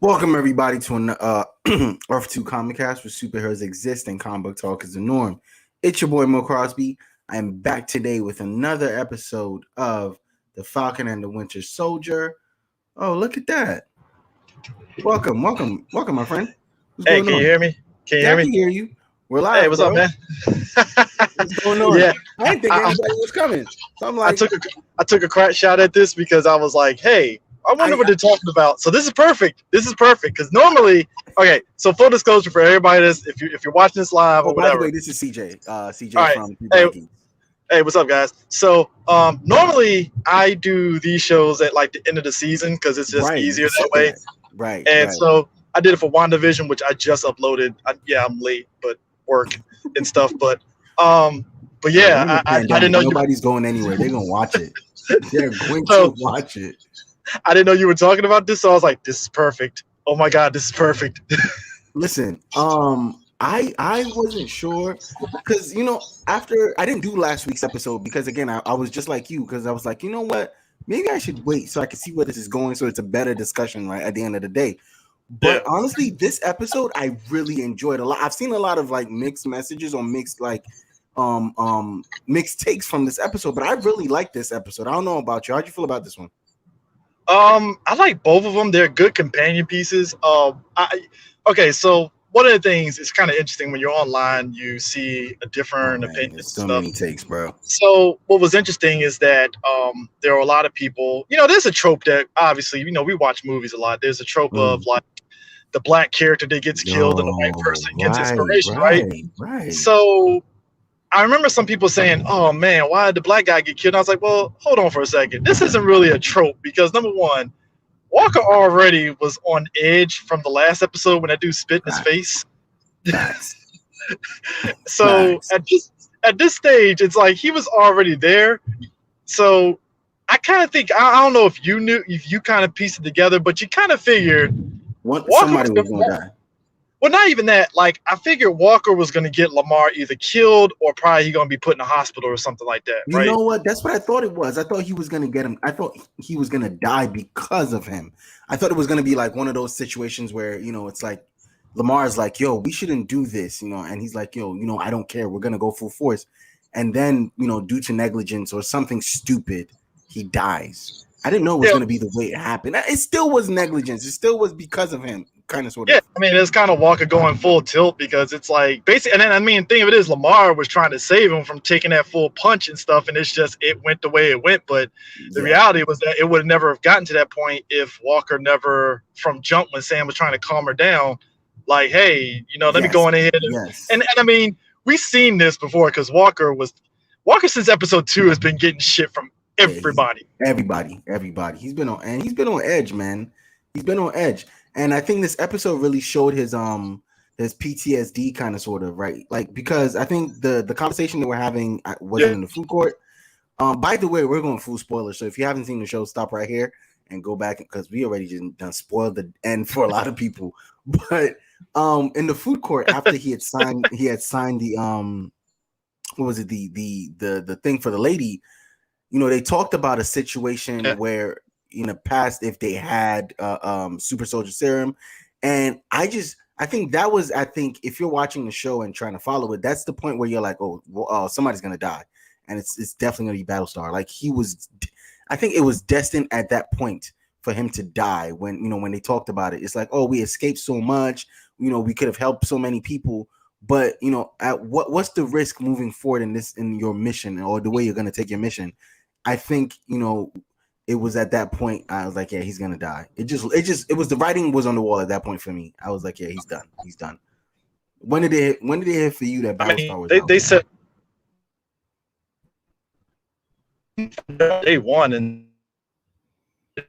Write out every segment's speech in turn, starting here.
Welcome everybody to an Earth 2 Comic Cast where superheroes exist and comic book talk is the norm. It's your boy Mo Crosby. I am back today with another episode of The Falcon and the Winter Soldier. Oh, look at that. Welcome, my friend. What's going on? Can you hear me? Can you hear me? I can hear you. We're live. Hey, what's up, man? What's going on? Yeah. I didn't think anybody was coming. So I'm like, I took a crack shot at this because I was like, hey, I wonder what they're talking about. So this is perfect. This is perfect because normally, okay. So full disclosure for everybody, if you're watching this live or whatever. By the way, this is CJ. CJ right. from Bucky. Hey, what's up, guys? So normally I do these shows at like the end of the season because it's just easier that way. Right. And so I did it for WandaVision, which I just uploaded. I'm late, but work and stuff. But yeah, I didn't know nobody's going anywhere. They're gonna watch it. They're going to watch it. I didn't know you were talking about this, so I was like, "This is perfect! Oh my god, this is perfect!" Listen, I wasn't sure because after I didn't do last week's episode because again I was just like you because I was like, you know what, maybe I should wait so I can see where this is going so it's a better discussion right at the end of the day. But honestly, this episode I really enjoyed a lot. I've seen a lot of like mixed messages or mixed takes from this episode, but I really like this episode. I don't know about you. How'd you feel about this one? I like both of them. They're good companion pieces. Okay, so one of the things is kind of interesting when you're online, you see a different opinion. So many takes, bro. So what was interesting is that there are a lot of people. There's a trope that obviously we watch movies a lot. There's a trope of like the black character that gets killed and the white person gets inspiration, right? So I remember some people saying, "Oh man, why did the black guy get killed?" And I was like, "Well, hold on for a second. This isn't really a trope because number one, Walker already was on edge from the last episode when that dude spit in his face. So at this stage, it's like he was already there. So I kind of think I don't know if you kind of pieced it together, but you kind of figured somebody was going to die. Well, not even that. Like, I figured Walker was going to get Lamar either killed or probably he's going to be put in a hospital or something like that. You know what? That's what I thought it was. I thought he was going to get him. I thought he was going to die because of him. I thought it was going to be like one of those situations where, it's like Lamar's like, yo, we shouldn't do this, and he's like, yo, I don't care. We're going to go full force. And then, due to negligence or something stupid, he dies. I didn't know it was going to be the way it happened. It still was negligence. It still was because of him, kind of sort of. Yeah, I mean, it's kind of Walker going full tilt because it's like basically, and then the thing of it is Lamar was trying to save him from taking that full punch and stuff, and it's just it went the way it went. But the reality was that it would never have gotten to that point if Walker never, from jump when Sam was trying to calm her down, like, hey, let me go on ahead. And I mean, we've seen this before because Walker since episode 2 has been getting shit from everybody. Everybody. He's been on edge, man. He's been on edge. And I think this episode really showed his PTSD kind of sort of, right? Like, because I think the conversation that we're having wasn't in the food court. By the way, we're going full spoiler. So if you haven't seen the show, stop right here and go back because we already just done spoiled the end for a lot of people. But in the food court, after he had signed the what was it, the thing for the lady. They talked about a situation where in the past, if they had super soldier serum, and I think if you're watching the show and trying to follow it, that's the point where you're like, somebody's gonna die, and it's definitely gonna be Battlestar. Like I think it was destined at that point for him to die when they talked about it. It's like, oh, we escaped so much, we could have helped so many people. But what's the risk moving forward in your mission or the way you're gonna take your mission? I think it was at that point I was like, yeah, he's gonna die. It was the writing was on the wall at that point for me. I was like, yeah, he's done. When did it hit for you that Battlestar was out? They said day one and I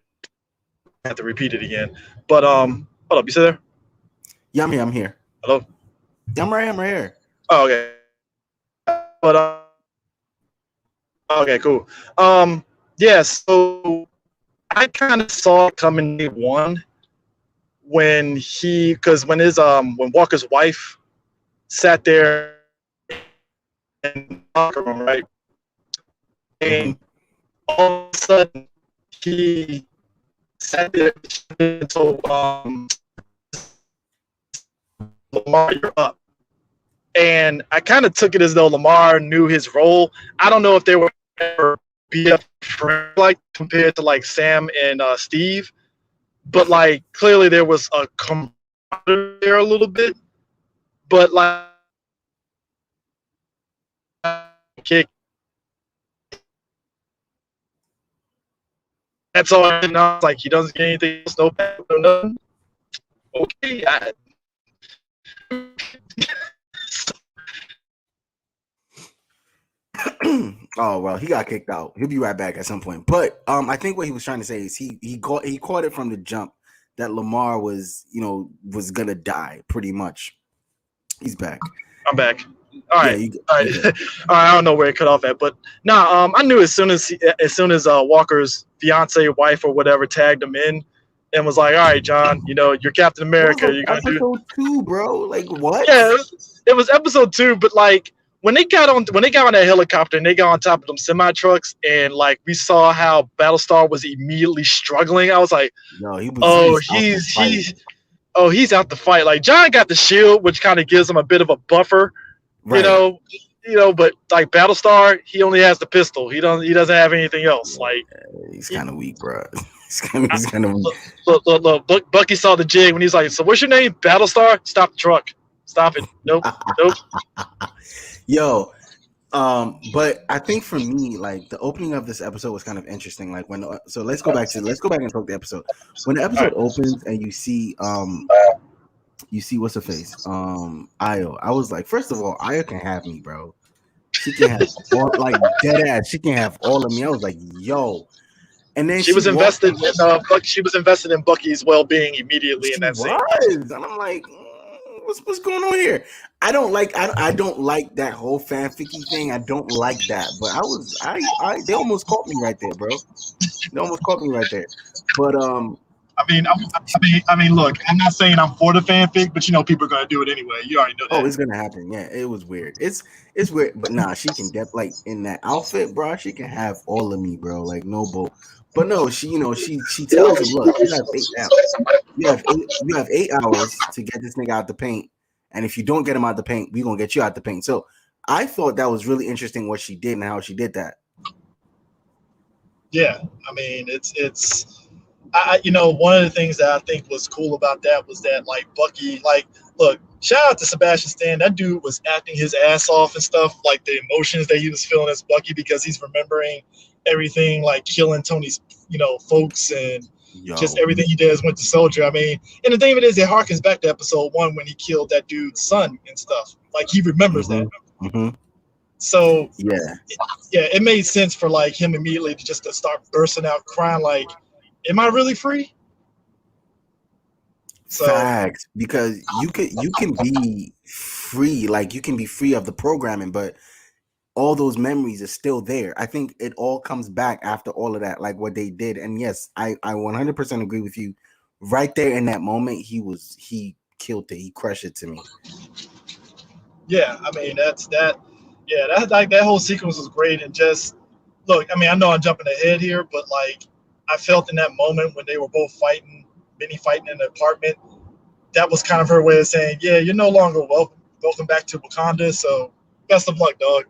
have to repeat it again. But hold up, you still there? Yeah, I'm here. Hello? Yeah, I'm right here. Oh, okay. But okay, cool. Yeah, so I kind of saw it coming day one when when Walker's wife sat there in the locker room, right? And all of a sudden he sat there and told Lamar, you're up. And I kind of took it as though Lamar knew his role. I don't know if they were ever BF like compared to like Sam and Steve, but like clearly there was a camaraderie there a little bit. But like kick. That's all I know. It's like he doesn't get anything else, no pass, no nothing. Okay, Oh well, he got kicked out. He'll be right back at some point. But I think what he was trying to say is he caught it from the jump that Lamar was gonna die pretty much. He's back. I'm back. All right, Yeah, all right, all right. I don't know where it cut off at, but I knew as soon as Walker's fiance, wife, or whatever tagged him in, and was like, "All right, John, you're Captain America. You're gonna do episode 2, bro. Like what? Yeah, it was episode 2, but like when they got on that helicopter and they got on top of them semi trucks, and like we saw how Battlestar was immediately struggling, I was like, no, he's out to fight. Like John got the shield, which kind of gives him a bit of a buffer, right. But like Battlestar, he only has the pistol. He doesn't have anything else. Like he's kind of weak, bro. He's kind of weak. Look, Bucky saw the jig when he's like, "So what's your name? Battlestar? Stop the truck. Stop it. Nope. Yo, but I think for me, like the opening of this episode was kind of interesting. Like let's go back and talk the episode. When the episode opens and you see what's her face, Ayo. I was like, first of all, Ayo can have me, bro. She can have all, like dead ass. She can have all of me. I was like, yo. And then she was invested in she was invested in Bucky's well-being immediately in that scene. And I'm like, what's going on here? I don't like that whole fanficky thing. I don't like that. But they almost caught me right there, bro. They almost caught me right there. But I mean, look, I'm not saying I'm for the fanfic, but people are gonna do it anyway. You already know that. Oh, it's gonna happen. Yeah, it was weird. It's weird, but nah, she can like in that outfit, bro. She can have all of me, bro. Like no bull. But no, she tells him, look, you have 8 hours to get this nigga out the paint, and if you don't get him out the paint, we gonna get you out the paint. So I thought that was really interesting what she did and how she did that. Yeah, I mean, one of the things that I think was cool about that was that like Bucky, like, look, shout out to Sebastian Stan. That dude was acting his ass off and stuff, like the emotions that he was feeling as Bucky because he's remembering everything, like killing Tony's, folks and just everything he did as Winter Soldier. I mean, and the thing of it is, it harkens back to episode 1 when he killed that dude's son and stuff. Like he remembers that. Mm-hmm. So yeah, it made sense for like him immediately to start bursting out crying, like, "Am I really free?" So, facts, because you can be free, like you can be free of the programming, but all those memories are still there. I think it all comes back after all of that, like what they did. And yes, I 100% agree with you. Right there in that moment, he killed it. He crushed it to me. Yeah, I mean that's like that whole sequence was great. And just look, I mean, I know I'm jumping ahead here, but like I felt in that moment when they were both fighting in the apartment, that was kind of her way of saying, yeah, you're no longer welcome. Welcome back to Wakanda. So best of luck, dog.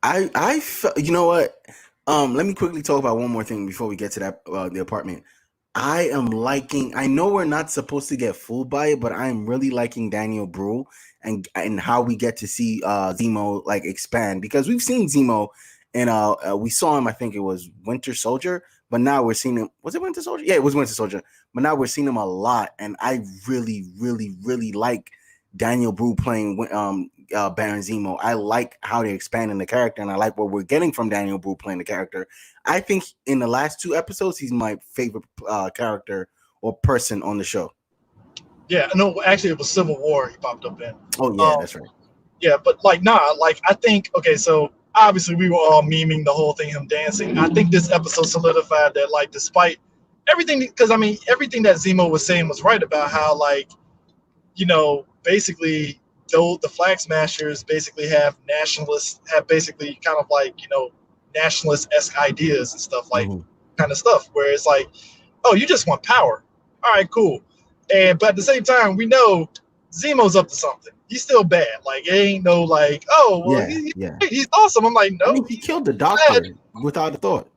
I you know what? Let me quickly talk about one more thing before we get to that the apartment. I know we're not supposed to get fooled by it, but I am really liking Daniel Bruhl and how we get to see Zemo like expand, because we've seen Zemo and we saw him, I think it was Winter Soldier, but now we're seeing him. Was it Winter Soldier? Yeah, it was Winter Soldier. But now we're seeing him a lot, and I really, really, really like Daniel Bruhl playing Baron Zemo. I like how they're expanding the character, and I like what we're getting from Daniel Bruhl playing the character. I think in the last 2 episodes, he's my favorite character or person on the show. Yeah, no, actually, it was Civil War he popped up in. Oh, yeah, that's right. Yeah, but like, I think, okay, so obviously we were all memeing the whole thing, him dancing. I think this episode solidified that, like, despite everything, because, I mean, everything that Zemo was saying was right about how, like, basically, though the Flag Smashers basically have basically kind of like, nationalist-esque ideas and stuff, like, kind of stuff, where it's like, oh, you just want power. All right, cool. But at the same time, we know Zemo's up to something. He's still bad. Like it ain't no like, oh well, Yeah. he's awesome. I'm like, I no, mean, he he's killed the bad. doctor without a thought.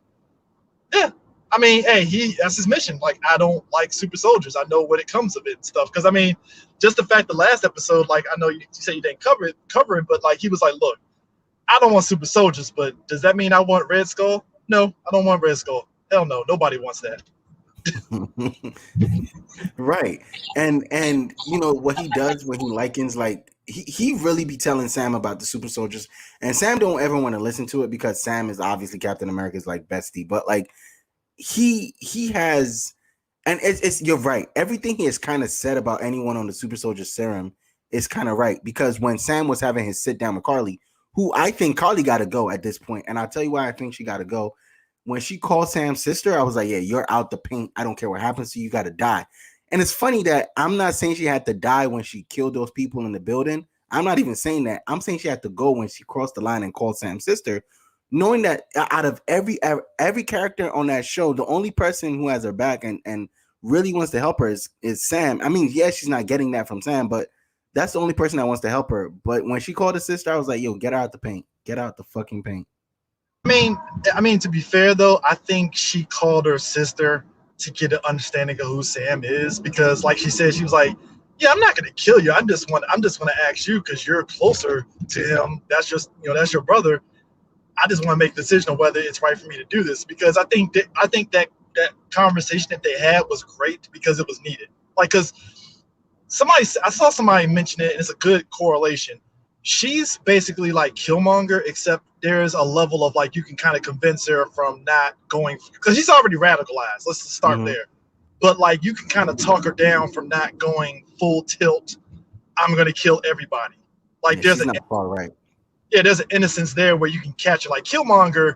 Yeah. I mean, hey, that's his mission. Like, I don't like super soldiers. I know what it comes of it and stuff. Because I mean, just the fact the last episode, like I know you say you didn't cover it, but like he was like, look, I don't want super soldiers, but does that mean I want Red Skull? No, I don't want Red Skull. Hell no, nobody wants that. Right. And you know what he does when he likens, like he really be telling Sam about the super soldiers, and Sam don't ever want to listen to it because Sam is obviously Captain America's like bestie, but like he has, and it's you're right, everything he has kind of said about anyone on the super soldier serum is kind of right, because when Sam was having his sit down with Karli, who I think Karli got to go at this point, and I'll tell you why I think she got to go. When she called Sam's sister, I was like, yeah, you're out the paint. I don't care what happens to you, you got to die. And it's funny that I'm not saying she had to die when she killed those people in the building. I'm not even saying that. I'm saying she had to go when she crossed the line and called Sam's sister, knowing that out of every character on that show, the only person who has her back and really wants to help her is Sam. I mean, yes, she's not getting that from Sam, but that's the only person that wants to help her. But when she called her sister, I was like, yo, get out the paint. Get out the fucking paint. I mean, to be fair though, I think she called her sister to get an understanding of who Sam is, because, like she said, she was like, "Yeah, I'm not gonna kill you. I'm just gonna ask you because you're closer to him. That's just that's your brother. I just want to make a decision on whether it's right for me to do this, because I think that conversation that they had was great because it was needed. Like, because I saw somebody mention it, and it's a good correlation. She's basically like Killmonger, except there's a level of like you can kind of convince her from not going, because she's already radicalized. Let's just start there. But like you can kind of talk her down from not going full tilt. I'm gonna kill everybody. Like yeah, she's not far right. Yeah, there's an innocence there where you can catch it. Like Killmonger,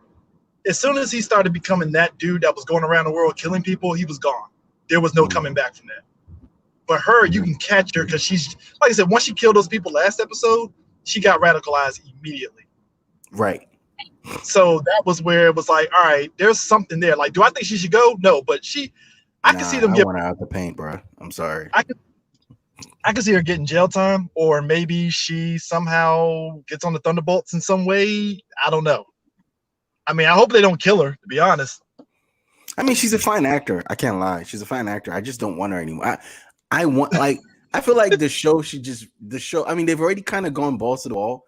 as soon as he started becoming that dude that was going around the world killing people, he was gone. There was no coming back from that. But her, you can catch her because she's, like I said, once she killed those people last episode, she got radicalized immediately. Right. So that was where it was like, all right, there's something there. Like, do I think she should go? No, but I can see them I want her out the paint, bro. I'm sorry. I can see her getting jail time, or maybe she somehow gets on the Thunderbolts in some way. I don't know. I mean, I hope they don't kill her, to be honest. I mean, she's a fine actor. I can't lie. She's a fine actor. I just don't want her anymore. I want, like, I feel like the show, I mean, they've already kind of gone balls to the wall.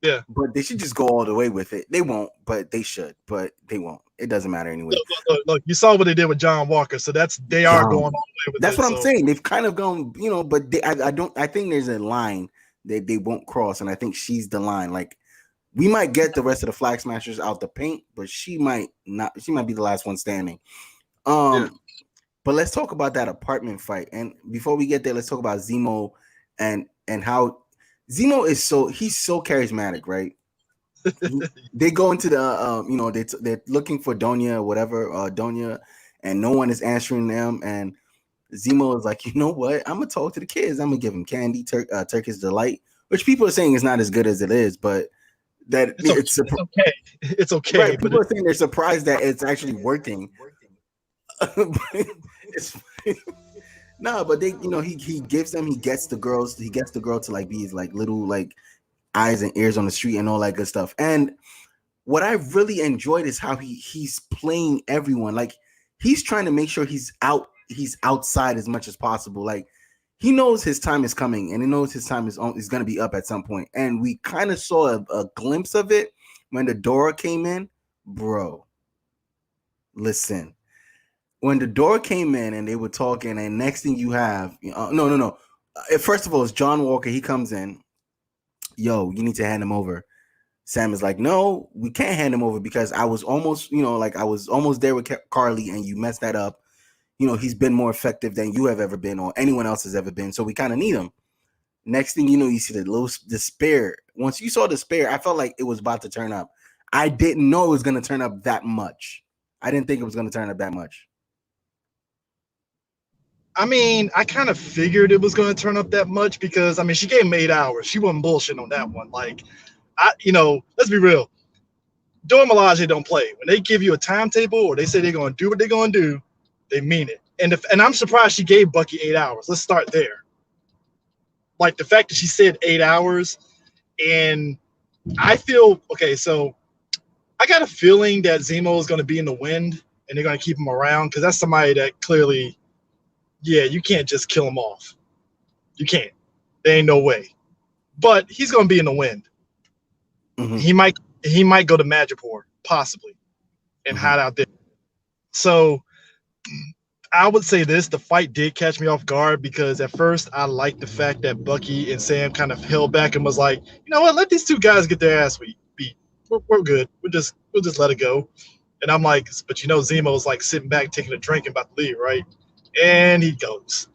Yeah. But they should just go all the way with it. They won't, but they should. But they won't. It doesn't matter anyway. Look, you saw what they did with John Walker, so they are going all the way with that's it. What I'm saying. They've kind of gone, but I think there's a line that they won't cross, and I think she's the line. Like, we might get the rest of the Flag Smashers out the paint, but she might not. She might be the last one standing. But let's talk about that apartment fight. And before we get there, let's talk about Zemo and how Zemo is he's so charismatic, right? They go into the they're looking for Donya, Donya, and no one is answering them. And Zemo is like, you know what? I'm gonna talk to the kids. I'm gonna give them candy, Turkish delight, which people are saying is not as good as it is, but that it's okay. It's okay. Right, people are saying they're surprised that it's actually working. No, but they, he gets the girl to like be his like little like eyes and ears on the street and all that good stuff. And what I really enjoyed is how he's playing everyone. Like, he's trying to make sure he's outside as much as possible. Like, he knows his time is coming, and he knows his time is going to be up at some point. And we kind of saw a glimpse of it when the Dora came in. Bro, listen. When the door came in and they were talking, and next thing you have, no. First of all, it's John Walker. He comes in. Yo, you need to hand him over. Sam is like, no, we can't hand him over because I was almost, I was almost there with Karli, and you messed that up. He's been more effective than you have ever been or anyone else has ever been. So we kind of need him. Next thing you know, you see the spear. Once you saw the spear, I felt like it was about to turn up. I didn't know it was going to turn up that much. I didn't think it was going to turn up that much. I mean, I kind of figured it was going to turn up that much because, I mean, she gave him 8 hours. She wasn't bullshitting on that one. Like, let's be real. Dora Milaje don't play. When they give you a timetable or they say they're going to do what they're going to do, they mean it. And I'm surprised she gave Bucky 8 hours. Let's start there. Like the fact that she said 8 hours, and I feel okay. So I got a feeling that Zemo is going to be in the wind, and they're going to keep him around because that's somebody that clearly, yeah, you can't just kill him off. You can't. There ain't no way. But he's going to be in the wind. Mm-hmm. He might go to Madripoor possibly and hide out there. So I would say this: the fight did catch me off guard because at first I liked the fact that Bucky and Sam kind of held back and was like, you know what, let these two guys get their ass beat. We're good. We'll just let it go. And I'm like, but you know, Zemo's like sitting back taking a drink and about to leave, right? And he goes.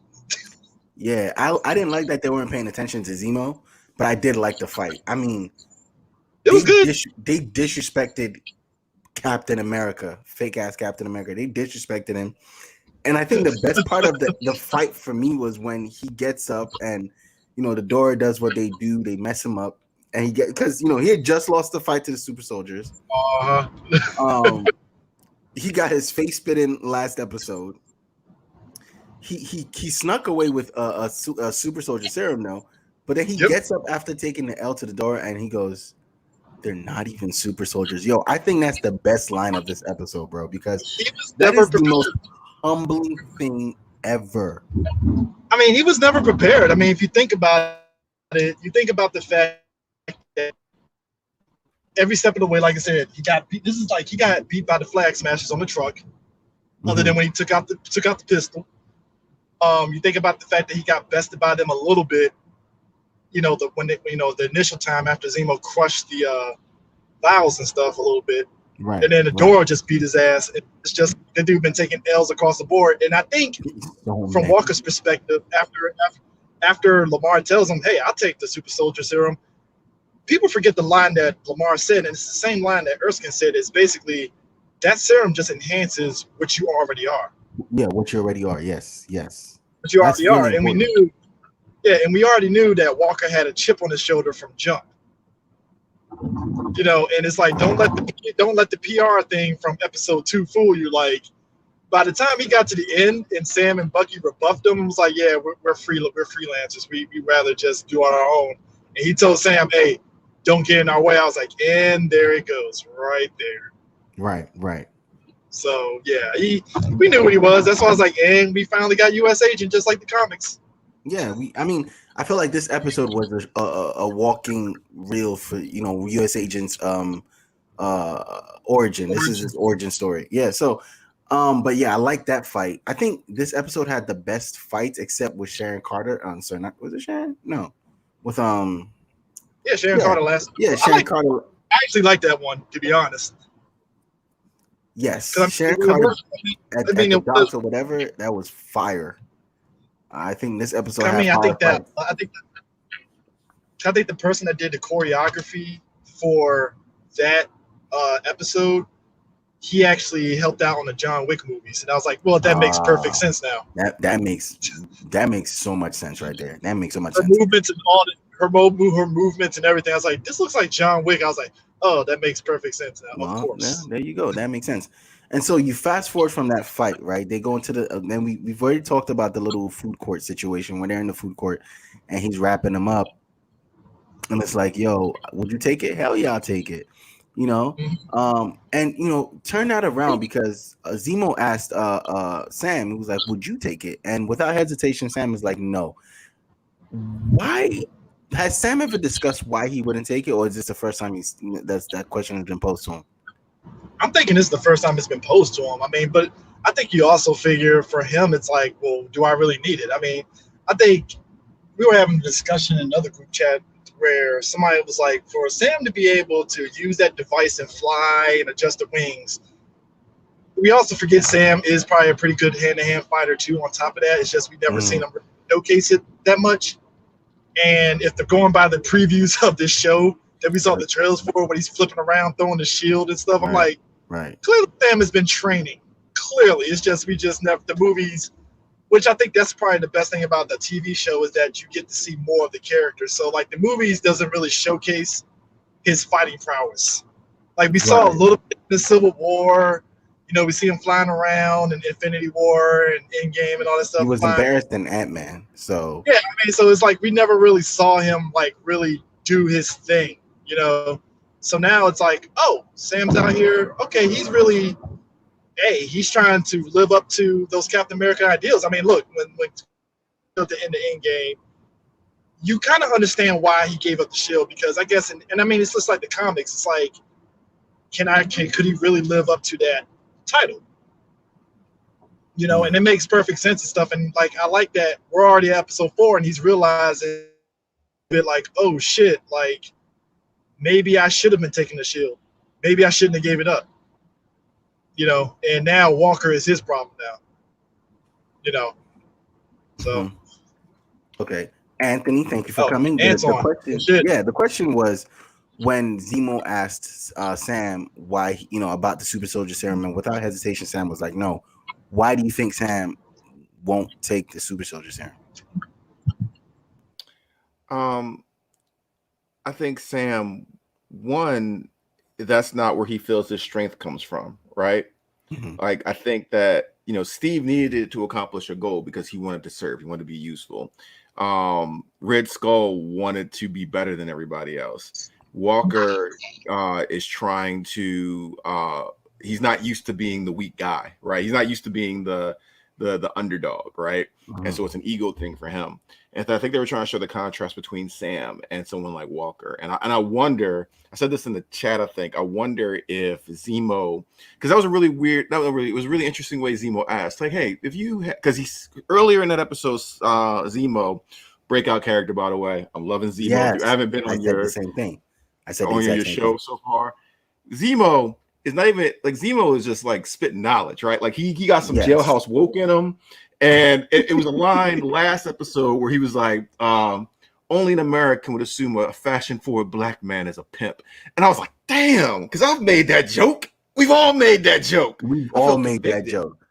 Yeah, I didn't like that they weren't paying attention to Zemo, but I did like the fight. I mean, it was good. They disrespected Captain America, fake ass Captain America. They disrespected him. And I think the best part of the fight for me was when he gets up and, you know, the Dora does what they do. They mess him up. And because, you know, he had just lost the fight to the super soldiers. He got his face spit in last episode. He snuck away with a super soldier serum, though. But then he gets up after taking the L to the Dora and he goes, they're not even super soldiers. Yo, I think that's the best line of this episode, bro, because that is the most humbling thing ever. I mean, he was never prepared. I mean, if you think about it, you think about the fact that every step of the way, like I said, he got beat. This is like he got beat by the flag smashers on the truck. Other than when he took out the pistol. You think about the fact that he got bested by them a little bit. You know, the initial time after Zemo crushed the vials and stuff a little bit. Right. And then the Dora just beat his ass. It's just the dude been taking L's across the board. And I think from Walker's perspective, after Lamar tells him, hey, I'll take the super soldier serum, people forget the line that Lamar said, and it's the same line that Erskine said, is basically that serum just enhances what you already are. Yeah, what you already are. Yes. What you already are. And we already knew that Walker had a chip on his shoulder from jump. You know, and it's like don't let the PR thing from episode 2 fool you. Like by the time he got to the end and Sam and Bucky rebuffed him, it was like, yeah, we're freelancers. We rather just do on our own. And he told Sam, hey, don't get in our way. I was like, and there it goes, right there. Right. So yeah, we knew what he was. That's why I was like, and we finally got U.S. Agent, just like the comics. Yeah, I feel like this episode was a walking reel for, you know, U.S. Agent's origin. This is his origin story. Yeah, so but yeah, I like that fight. I think this episode had the best fights except with Sharon Carter. Sorry, was it Sharon? No. With Sharon Carter last. Yeah, Sharon Carter. I actually like that one, to be honest. Yes, Sharon Carter at the docks or whatever, that was fire. I think this episode. I think the person that did the choreography for that episode, he actually helped out on the John Wick movies, and I was like, well, that makes perfect sense now. That makes so much sense right there. That makes so much sense. Movements and all her movements and everything. I was like, this looks like John Wick. I was like, oh, that makes perfect sense now. Of course. Yeah, there you go. That makes sense. And so you fast forward from that fight, right? They go into then we've already talked about the little food court situation when they're in the food court and he's wrapping them up. And it's like, yo, would you take it? Hell yeah, I'll take it. You know? And you know, turn that around because Zemo asked Sam, he was like, would you take it? And without hesitation, Sam is like, no. Why? Has Sam ever discussed why he wouldn't take it, or is this the first time that question has been posed to him? I'm thinking this is the first time it's been posed to him. I mean, but I think you also figure for him, it's like, well, do I really need it? I mean, I think we were having a discussion in another group chat where somebody was like, for Sam to be able to use that device and fly and adjust the wings, we also forget Sam is probably a pretty good hand-to-hand fighter too. On top of that, it's just we never seen him showcase it that much. And if they're going by the previews of this show that we saw the trailers for, when he's flipping around, throwing the shield and stuff, I'm like, clearly Sam has been training. Clearly, it's just we just never the movies, which I think that's probably the best thing about the TV show is that you get to see more of the characters. So like the movies doesn't really showcase his fighting prowess. Like we saw a little bit in the Civil War, We see him flying around in Infinity War and Endgame and all that stuff. He was flying. embarrassed in Ant-Man, so yeah. So it's like we never really saw him like really do his thing, So now it's like, oh, Sam's out here. Okay, he's really, he's trying to live up to those Captain America ideals. I mean, look, when at the end of Endgame, you kind of understand why he gave up the shield, because I guess, and I mean, it's just like the comics. It's like, could he really live up to that title? And it makes perfect sense and stuff. And like, I like that we're already at episode 4, and he's realizing that like, oh shit, like maybe I should have been taking the shield. Maybe I shouldn't have gave it up. And now Walker is his problem now. So. Okay. Anthony, thank you for coming. The question was, when Zemo asked Sam why, about the super soldier serum, and without hesitation, Sam was like, no. Why do you think Sam won't take the super soldier serum? I think Sam, one, that's not where he feels his strength comes from, right? Mm-hmm. Like, I think that, Steve needed it to accomplish a goal because he wanted to serve. He wanted to be useful. Red Skull wanted to be better than everybody else. Walker is trying to he's not used to being the weak guy, right? He's not used to being the underdog, right? Mm-hmm. And so it's an ego thing for him. And I think they were trying to show the contrast between Sam and someone like Walker. And I wonder, I said this in the chat, I wonder if Zemo, because that was a really weird, it was a really interesting way Zemo asked, like, hey, if you, because he's earlier in that episode, Zemo, breakout character, by the way. I'm loving Zemo. Yes, I haven't been on the same thing. I said on your show so far. Zemo is not even like, Zemo is just like spitting knowledge, right? Like he got some jailhouse woke in him. And it was a line last episode where he was like, only an American would assume a fashion-forward black man is a pimp. And I was like, damn, because I've made that joke. We've all made that joke. We've all made that joke.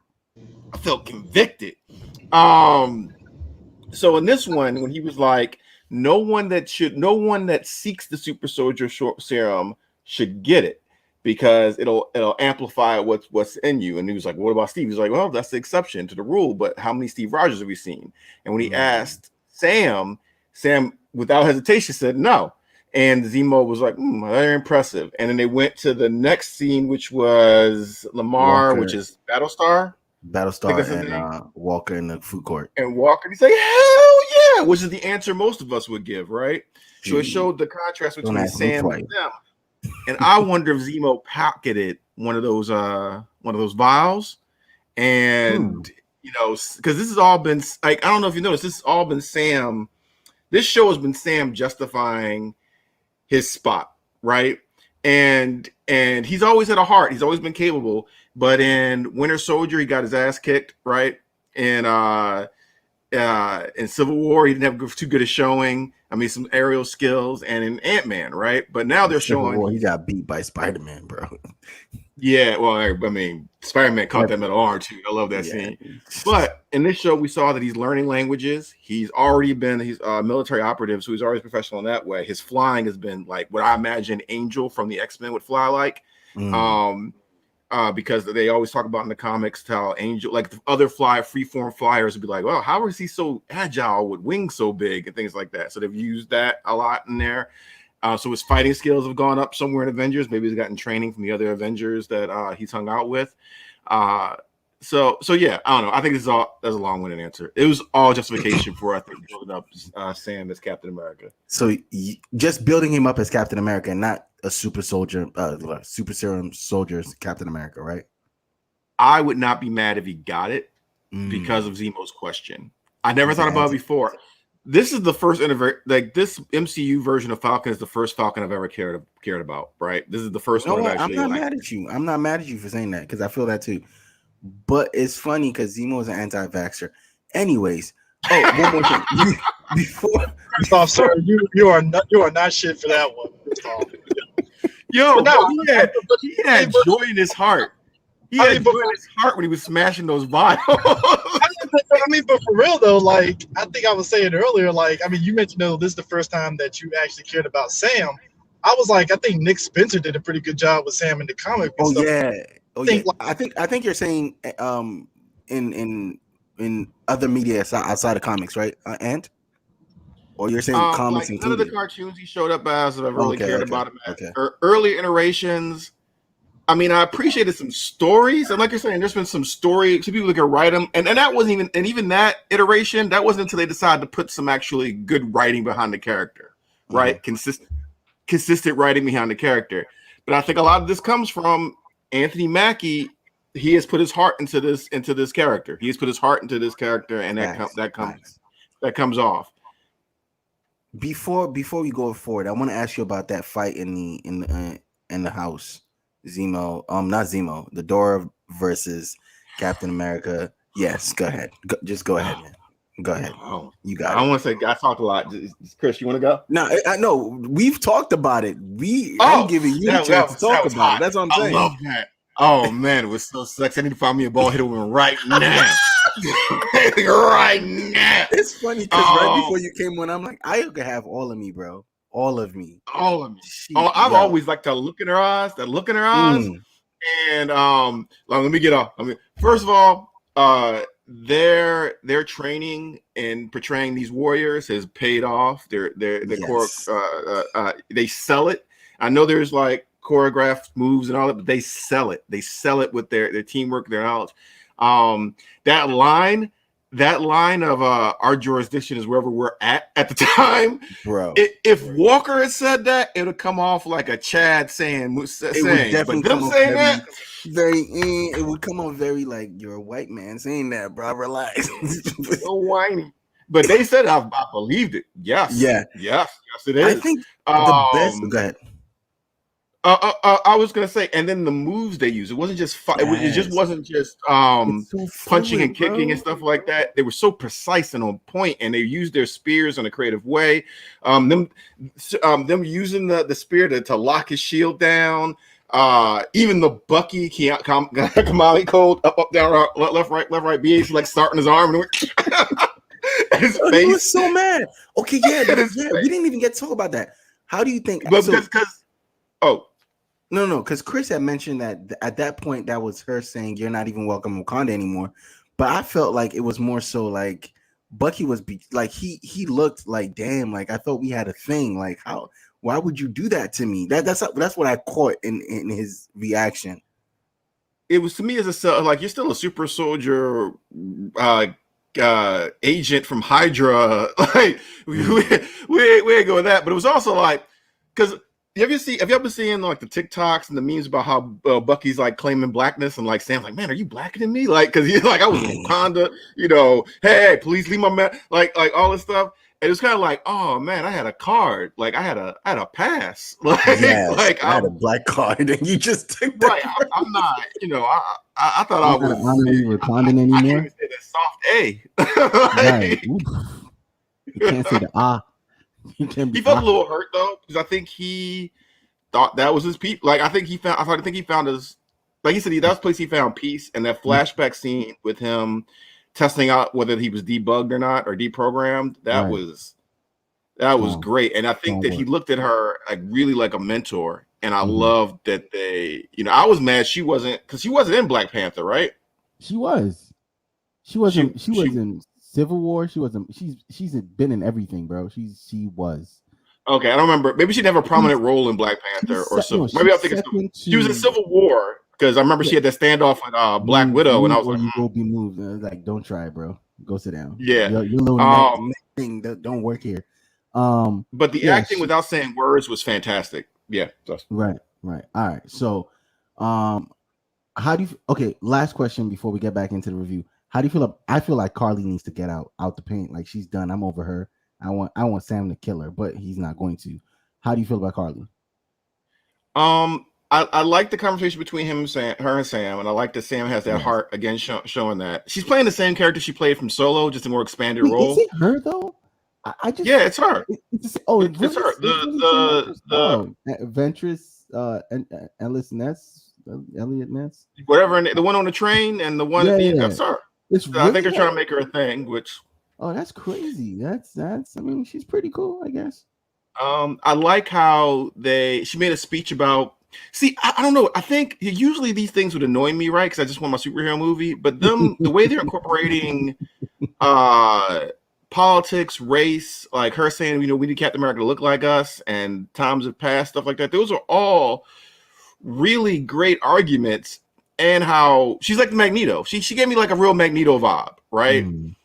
I felt convicted. So in this one, when he was like, no one that seeks the super soldier serum should get it, because it'll amplify what's in you. And he was like, what about Steve? He's like, well, that's the exception to the rule, but how many Steve Rogers have we seen? And when he asked Sam without hesitation said no. And Zemo was like, very impressive. And then they went to the next scene, which was Lamar, Walker, which is Battlestar and Walker in the food court. And Walker, he's like, hell yeah, which is the answer most of us would give, right? So it showed the contrast between Sam and them. And I wonder if Zemo pocketed one of those vials, and because this has all been like, I don't know if you noticed, this has all been Sam. This show has been Sam justifying his spot, right? And he's always had a heart. He's always been capable. But in Winter Soldier, he got his ass kicked, right? And in Civil War, he didn't have too good a showing. I mean, some aerial skills, and in Ant-Man, right? But now they're showing he got beat by Spider-Man, bro. Yeah, well, I mean, Spider-Man caught that metal arm too. I love that scene. But in this show, we saw that he's learning languages. He's a military operative, so he's already professional in that way. His flying has been like what I imagine Angel from the X-Men would fly like. Because they always talk about in the comics how Angel, like the other freeform flyers would be like, well, how is he so agile with wings so big and things like that? So they've used that a lot in there. So his fighting skills have gone up somewhere in Avengers. Maybe he's gotten training from the other Avengers that he's hung out with. So yeah, I don't know. I think that's a long-winded answer. It was all justification for, I think, building up Sam as Captain America. So just building him up as Captain America and not a super soldier, super serum soldiers Captain America, right? I would not be mad if he got it because of Zemo's question. I never thought about it before. This is the first this MCU version of Falcon is the first Falcon I've ever cared about, right? This is the first one. I'm not mad at you. I'm not mad at you for saying that, because I feel that too. But it's funny because Zemo is an anti-vaxxer. Anyways, one more thing. Before, sir, you are not shit for that one. Yo, he had joy in his heart. He had joy in his heart when he was smashing those vials. But for real though, like I think I was saying earlier, like I mean, you mentioned this is the first time that you actually cared about Sam. I was like, I think Nick Spencer did a pretty good job with Sam in the comic. Oh yeah, think like, I think you're saying in other media outside of comics, right? And or you're saying comics Like none of the included? cartoons he showed up as I've ever really Okay, cared okay, about him at. okay. Early iterations. I mean, I appreciated some stories, and like you're saying, there's been some story. Some people that can write them, and that wasn't even, and even that iteration, that wasn't until they decided to put some actually good writing behind the character, right? Consistent writing behind the character. But I think a lot of this comes from Anthony Mackie. He has put his heart into this character. He has put his heart into this character, and that comes off. Before we go forward, I want to ask you about that fight in the house. Zemo, not Zemo, the Dora versus Captain America. Yes, go ahead. Just go ahead, man. Go ahead. You got it. I don't want to say I talked a lot. Chris, you want to go? No, I know we've talked about it. I'm giving you a chance to talk about it. That's what I'm saying. I love that. Oh man, it was so sexy. I need to find me a ball hitter one right now. Right now. It's funny because right before you came on, I'm like, I could have all of me, bro. All of me. I've always liked that look in her eyes. And let me get off. I mean, first of all, their training and portraying these warriors has paid off. They sell it. I know there's like choreographed moves and all that, but they sell it. They sell it with their teamwork, their knowledge. That line of our jurisdiction is wherever we're at the time, bro. If Walker had said that, it would come off like a Chad saying. It would definitely come off it would come off very like you're a white man saying that, bro. Relax. So whiny. But they said I believed it. Yes. Yeah. Yes, it is. I think the best. Go ahead. I was gonna say, and then the moves they use, it wasn't just it just wasn't just punching and kicking and stuff like that. They were so precise and on point, and they used their spears in a creative way. Them using the spear to lock his shield down. Even the Bucky Kamali Cold up down left right BH like starting his arm and his face. He was so mad. Okay, yeah, we didn't even get to talk about that. How do you think? But No, because Chris had mentioned that at that point that was her saying you're not even welcome in Wakanda anymore. But I felt like it was more so like Bucky was like he looked like damn, like I thought we had a thing. Like why would you do that to me? That's what I caught in his reaction. It was to me as like you're still a super soldier agent from Hydra. Like we ain't go with that. But it was also like because. Have you ever seen like the TikToks and the memes about how Bucky's like claiming blackness and like Sam's like, man, are you blacker than me? Like, because he's like, I was in Wakanda, hey, please leave my man, like all this stuff. And it's kind of like, oh man, I had a card, like I had a pass, like, yes, like I had a black card, and you just took that. Right, I'm not, I thought I was Wakandan anymore. I can't even say that soft A. Right. You can't say the He felt a little hurt though, because I think he thought that was his people. Like I think he found his, like he said, that was the place he found peace. And that flashback scene with him testing out whether he was debugged or not or deprogrammed, that was great. And I think that he looked at her like really like a mentor. And I loved that they, I was mad she wasn't, because she wasn't in Black Panther, right? She was. She wasn't. She was in Civil War. She wasn't. She's been in everything, bro. She was. Okay, I don't remember. Maybe she didn't have a prominent role in Black Panther or so. Maybe I'm thinking she was in Civil War because I remember she had that standoff with Black Widow, and I was like, "You will be moved." I was like, "Don't try, bro. Go sit down." Yeah, your little thing don't work here. But the acting without saying words was fantastic. Yeah. Right. All right. So, how do you? Okay, last question before we get back into the review. How do you feel? I feel like Karli needs to get out the paint. Like she's done. I'm over her. I want Sam to kill her, but he's not going to. How do you feel about Karli? I like the conversation between her and Sam, and I like that Sam has that heart again, showing that she's playing the same character she played from Solo, just a more expanded role. Is it her though? I just it's her. It's her. The Ventress, Ellis Ness, Elliot Ness, whatever. The one on the train and the one. That's her. I think they're trying to make her a thing, which. Oh, that's crazy. That's. I mean, she's pretty cool, I guess. I like how she made a speech about See, I don't know. I think usually these things would annoy me, right? Because I just want my superhero movie. But the way they're incorporating politics, race, like her saying, we need Captain America to look like us, and times have passed, stuff like that. Those are all really great arguments. And how she's like the Magneto. She gave me like a real Magneto vibe, right? And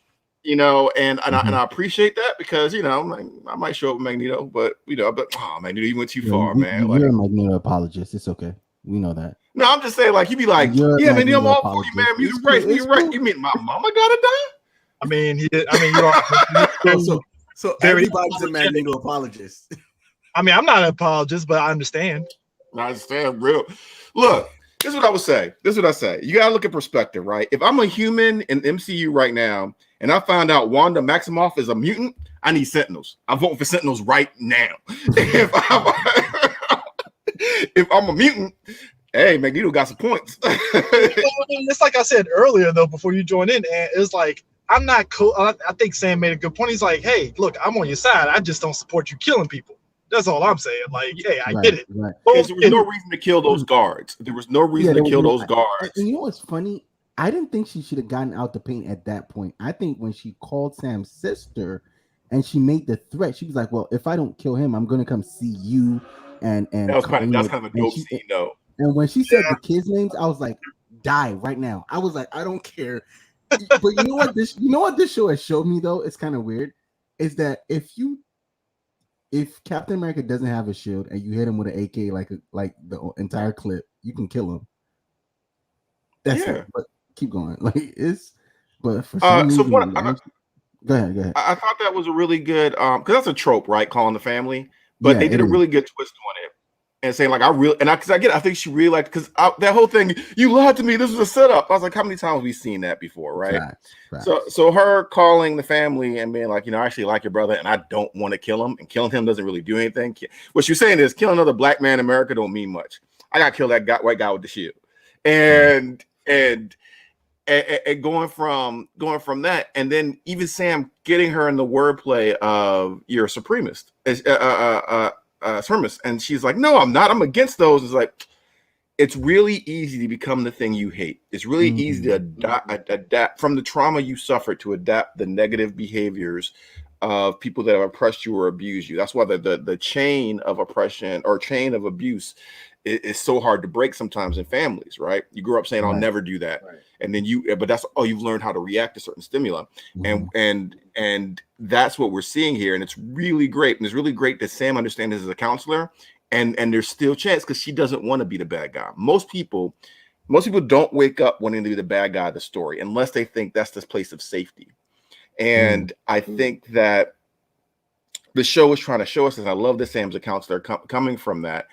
I appreciate that because I might show up with Magneto, but Magneto, you went too far, man. You're a Magneto apologist. It's okay. We know that. No, I'm just saying, like, he'd be like, yeah, Magneto, I'm all for you, man. You're right. You're right. You mean my mama gotta die? I mean, he did. I mean, you are. So everybody's a Magneto apologist. I mean, I'm not an apologist, but I understand. I understand, real. Look, this is what I would say. This is what I say. You gotta look at perspective, right? If I'm a human in MCU right now, and I find out Wanda Maximoff is a mutant, I need Sentinels. I'm voting for Sentinels right now. If I'm a mutant, hey, Magneto got some points. It's like I said earlier, though, before you joined in, and it's like, I'm not cool. I think Sam made a good point. He's like, hey, look, I'm on your side. I just don't support you killing people. That's all I'm saying. Like, hey, I get it. Right. There was no reason to kill those guards. There was no reason to kill those guards. And you know what's funny? I didn't think she should have gotten out the paint at that point. I think when she called Sam's sister and she made the threat, she was like, well, if I don't kill him, I'm going to come see you. And that was kind of a dope scene, though. And when she said the kids' names, I was like, die right now. I was like, I don't care. But you know what this show has showed me, though? It's kind of weird. Is that if Captain America doesn't have a shield and you hit him with an AK like the entire clip, you can kill him. That's it. But keep going. But for some reason, go ahead. I thought that was a really good because that's a trope, right? Calling the family, but they did a really good twist on it and saying like I think she really liked because that whole thing, you lied to me, this was a setup. I was like, how many times have we seen that before, right? Right. So her calling the family and being like, I actually like your brother and I don't want to kill him, and killing him doesn't really do anything. What you're saying is killing another black man in America don't mean much. I got to kill that white guy with the shield, and going from that, and then even Sam getting her in the wordplay of you're a supremacist, and she's like, no, I'm not. I'm against those. It's like it's really easy to become the thing you hate. It's really easy to adapt from the trauma you suffered to adapt the negative behaviors of people that have oppressed you or abused you. That's why the chain of oppression or chain of abuse is so hard to break sometimes in families, right? You grew up saying, I'll never do that. Right. And then but that's you've learned how to react to certain stimuli. And that's what we're seeing here. And it's really great. And it's really great that Sam understands this as a counselor. And there's still chance because she doesn't want to be the bad guy. Most people don't wake up wanting to be the bad guy of the story unless they think that's this place of safety. And I think that the show is trying to show us this. I love that Sam's a counselor coming from that.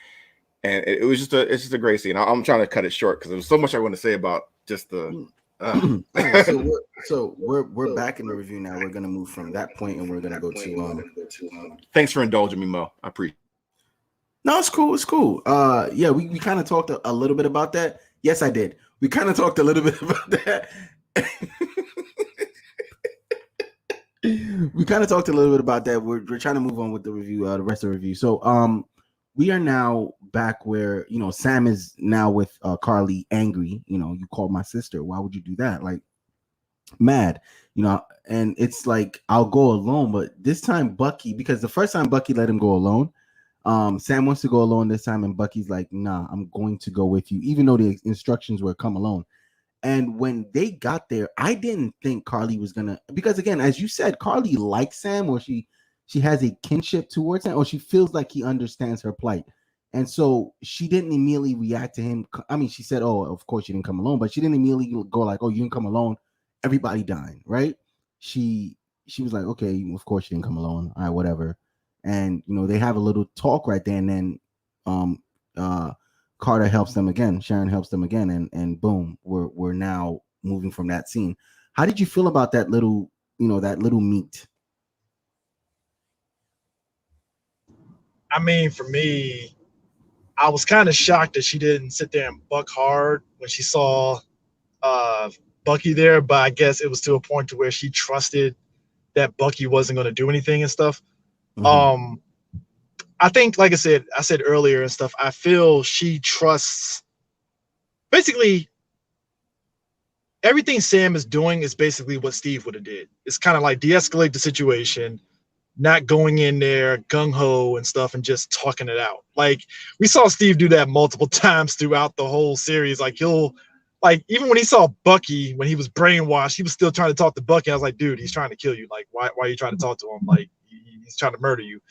And it's just a great scene. I'm trying to cut it short because there's so much I want to say about just the. So we're back in the review now. We're gonna move from that point and we're gonna go to. Thanks for indulging me, Mo. I appreciate. No, it's cool. It's cool. Yeah, we kind of talked a little bit about that. Yes, I did. We kind of talked a little bit about that. We kind of talked a little bit about that. We're trying to move on with the review, the rest of the review. So we are now back where Sam is now with Karli, angry. You called my sister. Why would you do that? Like mad, and it's like I'll go alone, but this time Bucky, because the first time Bucky let him go alone. Sam wants to go alone this time, and Bucky's like, nah, I'm going to go with you, even though the instructions were come alone. And when they got there, I didn't think Karli was gonna, because again, as you said, Karli likes Sam, or she has a kinship towards him, or she feels like he understands her plight. And so she didn't immediately react to him. I mean, she said, oh, of course you didn't come alone, but she didn't immediately go like, oh, you didn't come alone, everybody dying, right? She was like, okay, of course you didn't come alone, all right, whatever. And they have a little talk right there, and then Carter helps them again, Sharon helps them again, and boom, we're now moving from that scene. How did you feel about that little meet? I mean, for me, I was kind of shocked that she didn't sit there and buck hard when she saw Bucky there, but I guess it was to a point to where she trusted that Bucky wasn't going to do anything and stuff. I think, like I said earlier and stuff, I feel she trusts basically everything Sam is doing is basically what Steve would have did. It's kind of like de-escalate the situation, not going in there gung-ho and stuff and just talking it out. Like we saw Steve do that multiple times throughout the whole series. Like even when he saw Bucky, when he was brainwashed, he was still trying to talk to Bucky. I was like, dude, he's trying to kill you. Like, why are you trying to talk to him? Like, he's trying to murder you.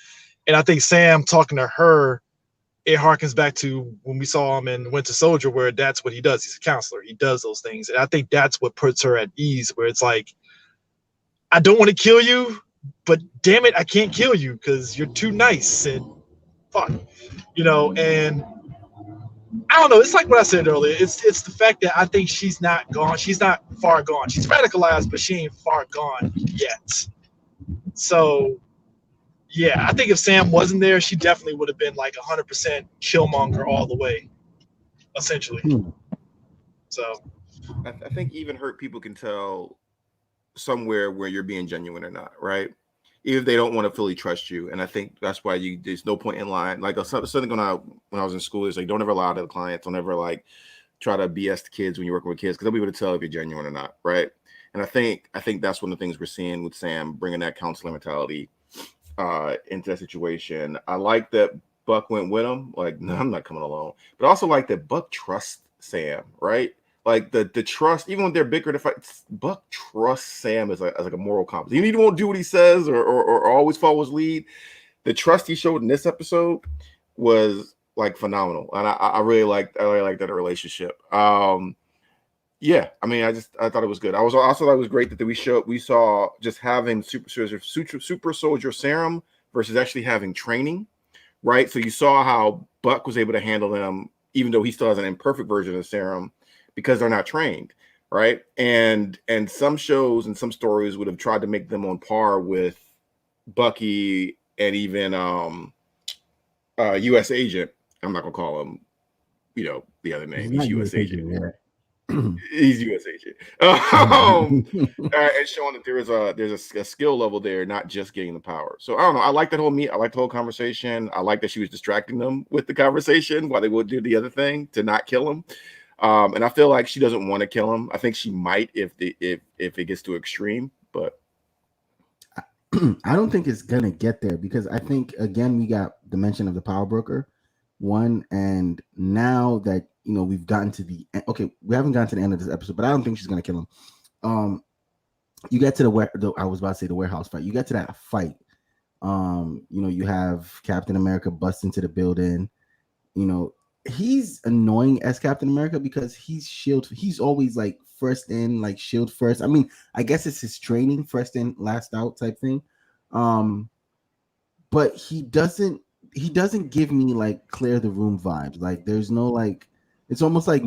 And I think Sam talking to her, it harkens back to when we saw him in Winter Soldier, where that's what he does. He's a counselor. He does those things. And I think that's what puts her at ease, where it's like, I don't want to kill you, but damn it, I can't kill you because you're too nice and fuck, and I don't know. It's like what I said earlier. It's the fact that I think she's not gone. She's not far gone. She's radicalized, but she ain't far gone yet. So, yeah, I think if Sam wasn't there, she definitely would have been like 100% Killmonger all the way, essentially. So, I think even hurt people can tell somewhere where you're being genuine or not, right? Even if they don't want to fully trust you. And I think that's why there's no point in lying. Like something when I was in school is like, don't ever lie to the clients. Don't ever like try to BS the kids when you're working with kids, because they'll be able to tell if you're genuine or not, right? And I think that's one of the things we're seeing with Sam, bringing that counselor mentality into that situation. I like that Buck went with him. Like, no, I'm not coming alone. But I also like that Buck trusts Sam, right? Like the trust, even when they're bickering to fight, Buck trusts Sam as like a moral compass. Even if he won't do what he says or always follow his lead, the trust he showed in this episode was like phenomenal, and I really like that relationship. Yeah, I mean, I thought it was good. I also thought it was great that we saw just having super soldier serum versus actually having training, right? So you saw how Buck was able to handle them, even though he still has an imperfect version of serum, because they're not trained, right? And some shows and some stories would have tried to make them on par with Bucky and even U.S. Agent. I'm not gonna call him, the other name. He's U.S. Agent. Yeah. He's U.S. Agent. And showing that there's a skill level there, not just getting the power. So I don't know. I like that whole I like the whole conversation. I like that she was distracting them with the conversation while they would do the other thing to not kill him. And I feel like she doesn't want to kill him. I think she might if it gets too extreme, but I don't think it's gonna get there, because I think again we got the mention of the power broker one, and now that we've gotten to the we haven't gotten to the end of this episode, but I don't think she's gonna kill him. You get to I was about to say the warehouse fight. You get to that fight. You have Captain America bust into the building. He's annoying as Captain America because he's shield. He's always like first in, like shield first. I mean, I guess it's his training, first in, last out type thing. But he doesn't give me like clear the room vibes. Like there's no like, it's almost like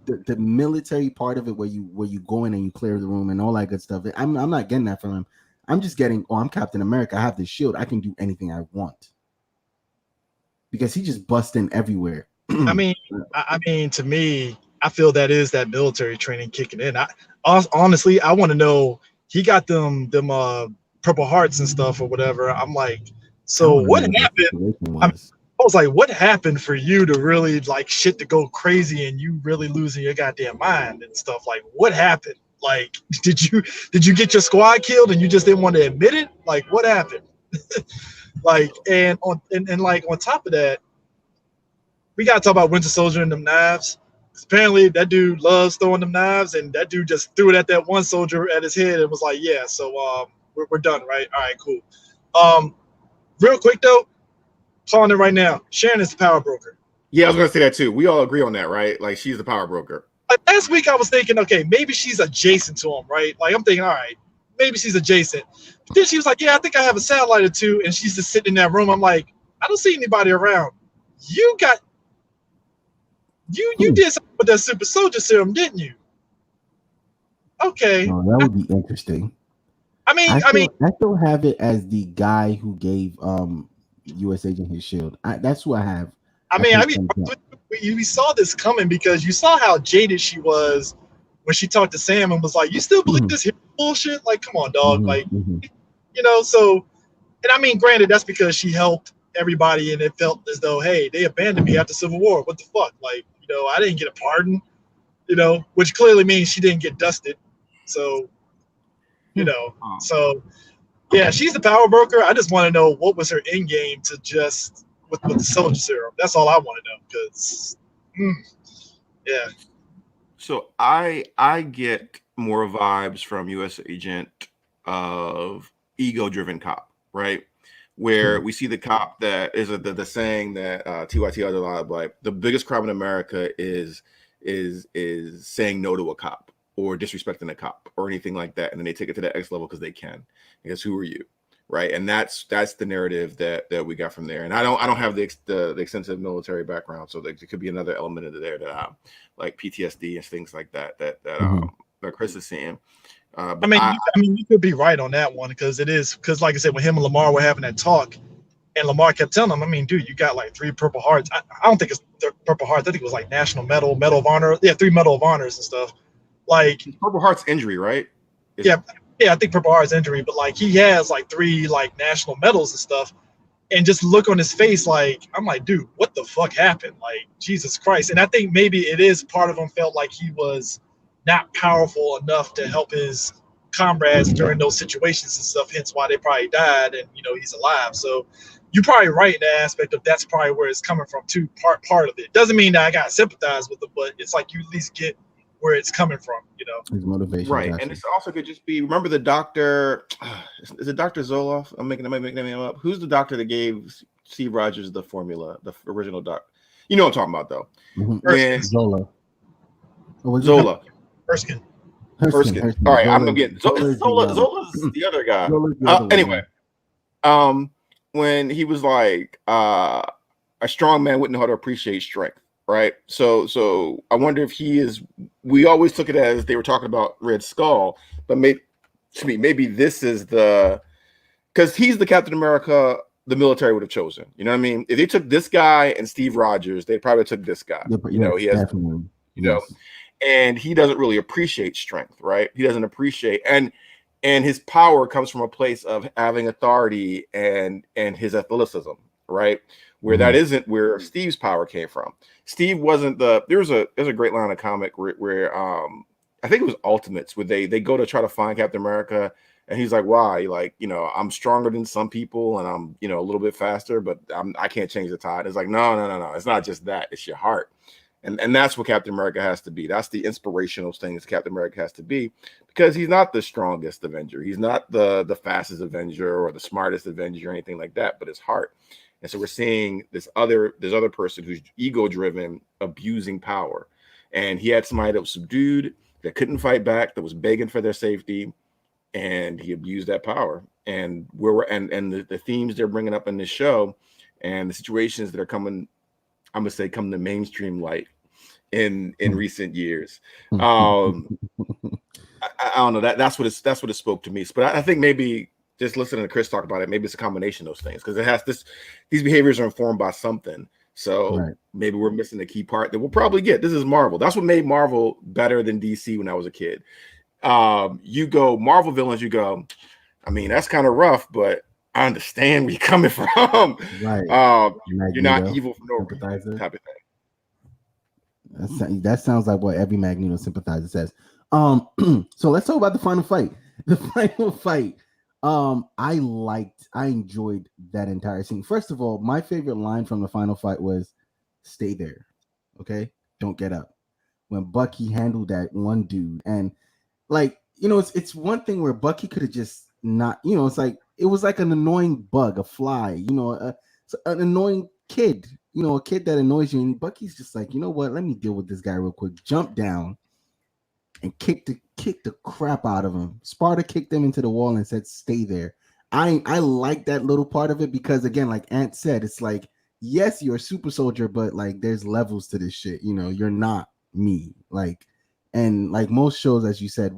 the military part of it where you go in and you clear the room and all that good stuff. I'm not getting that from him. I'm just getting, I'm Captain America. I have this shield. I can do anything I want. Because he just busts in everywhere. I mean, to me, I feel that is that military training kicking in. Honestly, I want to know, he got them Purple Hearts and stuff or whatever. I'm like, so what happened? I was like, what happened for you to really like shit to go crazy and you really losing your goddamn mind and stuff? Like, what happened? Like, did you get your squad killed and you just didn't want to admit it? Like, what happened? Like, and on top of that, we gotta talk about Winter Soldier and them knives. Apparently, that dude loves throwing them knives, and that dude just threw it at that one soldier at his head and was like, "Yeah, so we're done, right? All right, cool." Real quick though, calling it right now. Sharon is the power broker. Yeah, I was gonna say that too. We all agree on that, right? Like, she's the power broker. Like, last week, I was thinking, okay, maybe she's adjacent to him, right? Like, I'm thinking, all right, maybe she's adjacent. But then she was like, "Yeah, I think I have a satellite or two," and she's just sitting in that room. I'm like, I don't see anybody around. You did something with that super soldier serum, didn't you? Okay. Oh, that would be interesting. I still have it as the guy who gave U.S. Agent his shield. That's who I have. We saw this coming because you saw how jaded she was when she talked to Sam and was like, "You still believe this bullshit? Like, come on, dog." So, and I mean, granted, that's because she helped everybody, and it felt as though, hey, they abandoned me after Civil War. What the fuck? Like, I didn't get a pardon, which clearly means she didn't get dusted. So, so yeah, she's the power broker. I just want to know what was her end game to just with the soldier serum. That's all I want to know because, yeah. So I get more vibes from U.S. Agent of ego-driven cop, right? Where we see the cop that is the saying that TYT has a lot of, like, the biggest crime in America is saying no to a cop or disrespecting a cop or anything like that, and then they take it to the next level because they can. Because who are you, right? And that's the narrative that we got from there. And I don't have the extensive military background, so there could be another element of there that like PTSD and things like that that Chris is seeing. But you could be right on that one because like I said, when him and Lamar were having that talk, and Lamar kept telling him, dude, you got like 3 Purple Hearts. I don't think it's Purple Hearts. I think it was like National Medal of Honor. Yeah, 3 Medal of Honors and stuff. Like Purple Heart's injury, right? Yeah, I think Purple Heart's injury, but like he has like 3 like national medals and stuff. And just look on his face, like, I'm like, dude, what the fuck happened? Like, Jesus Christ. And I think maybe it is part of him felt like he was not powerful enough to help his comrades during those situations and stuff, hence why they probably died, and he's alive. So you're probably right in that aspect of that's probably where it's coming from too, part of it. Doesn't mean that I gotta sympathize with it, but it's like you at least get where it's coming from, his motivation, right? And it's also could just be, remember the doctor, is it Dr. Zoloff? I'm making him up. Who's the doctor that gave Steve Rogers the formula, the original doctor? You know what I'm talking about, though. Zola. Zola. Erskine. All right, I'm gonna get Zola's the other guy. Anyway, when he was like, a strong man wouldn't know how to appreciate strength. Right. So I wonder if we always took it as they were talking about Red Skull, but maybe this is because he's the Captain America the military would have chosen. You know what I mean? If they took this guy and Steve Rogers, they probably took this guy. He has, and he doesn't really appreciate strength, right? He doesn't appreciate, and his power comes from a place of having authority and his athleticism, right? Where that isn't where Steve's power came from. Steve wasn't there's a great line of comic where I think it was Ultimates, where they go to try to find Captain America, and he's like, why? Like, I'm stronger than some people, and I'm, a little bit faster, but I can't change the tide. It's like, no. It's not just that. It's your heart. And that's what Captain America has to be. That's the inspirational thing that Captain America has to be, because he's not the strongest Avenger. He's not the fastest Avenger or the smartest Avenger or anything like that, but his heart. And so we're seeing this other person who's ego-driven, abusing power. And he had somebody that was subdued, that couldn't fight back, that was begging for their safety, and he abused that power. And the themes they're bringing up in this show, and the situations that are coming, I'm gonna say, come to mainstream light in recent years. I don't know. That's what it spoke to me. But I think maybe, just listening to Chris talk about it, maybe it's a combination of those things, because these behaviors are informed by something. So maybe we're missing the key part that we'll probably get. This is Marvel. That's what made Marvel better than DC when I was a kid. You go Marvel villains, you go, that's kind of rough, but I understand where you're coming from. Right. You're not evil for no reason, type of thing. That sounds like what every Magneto sympathizer says. So let's talk about the final fight. The final fight. I enjoyed that entire scene. First of all, my favorite line from the final fight was, "Stay there, okay? Don't get up." When Bucky handled that one dude, and like, it's one thing where Bucky could have just not, it's like, it was like an annoying bug, a fly, an annoying kid, a kid that annoys you, and Bucky's just like, you know what? Let me deal with this guy real quick. Jump down and kick the crap out of him. Sparta kicked him into the wall and said, "Stay there." I like that little part of it, because again, like Ant said, it's like, yes, you're a super soldier, but like there's levels to this shit. You're not me. Like, and like most shows, as you said,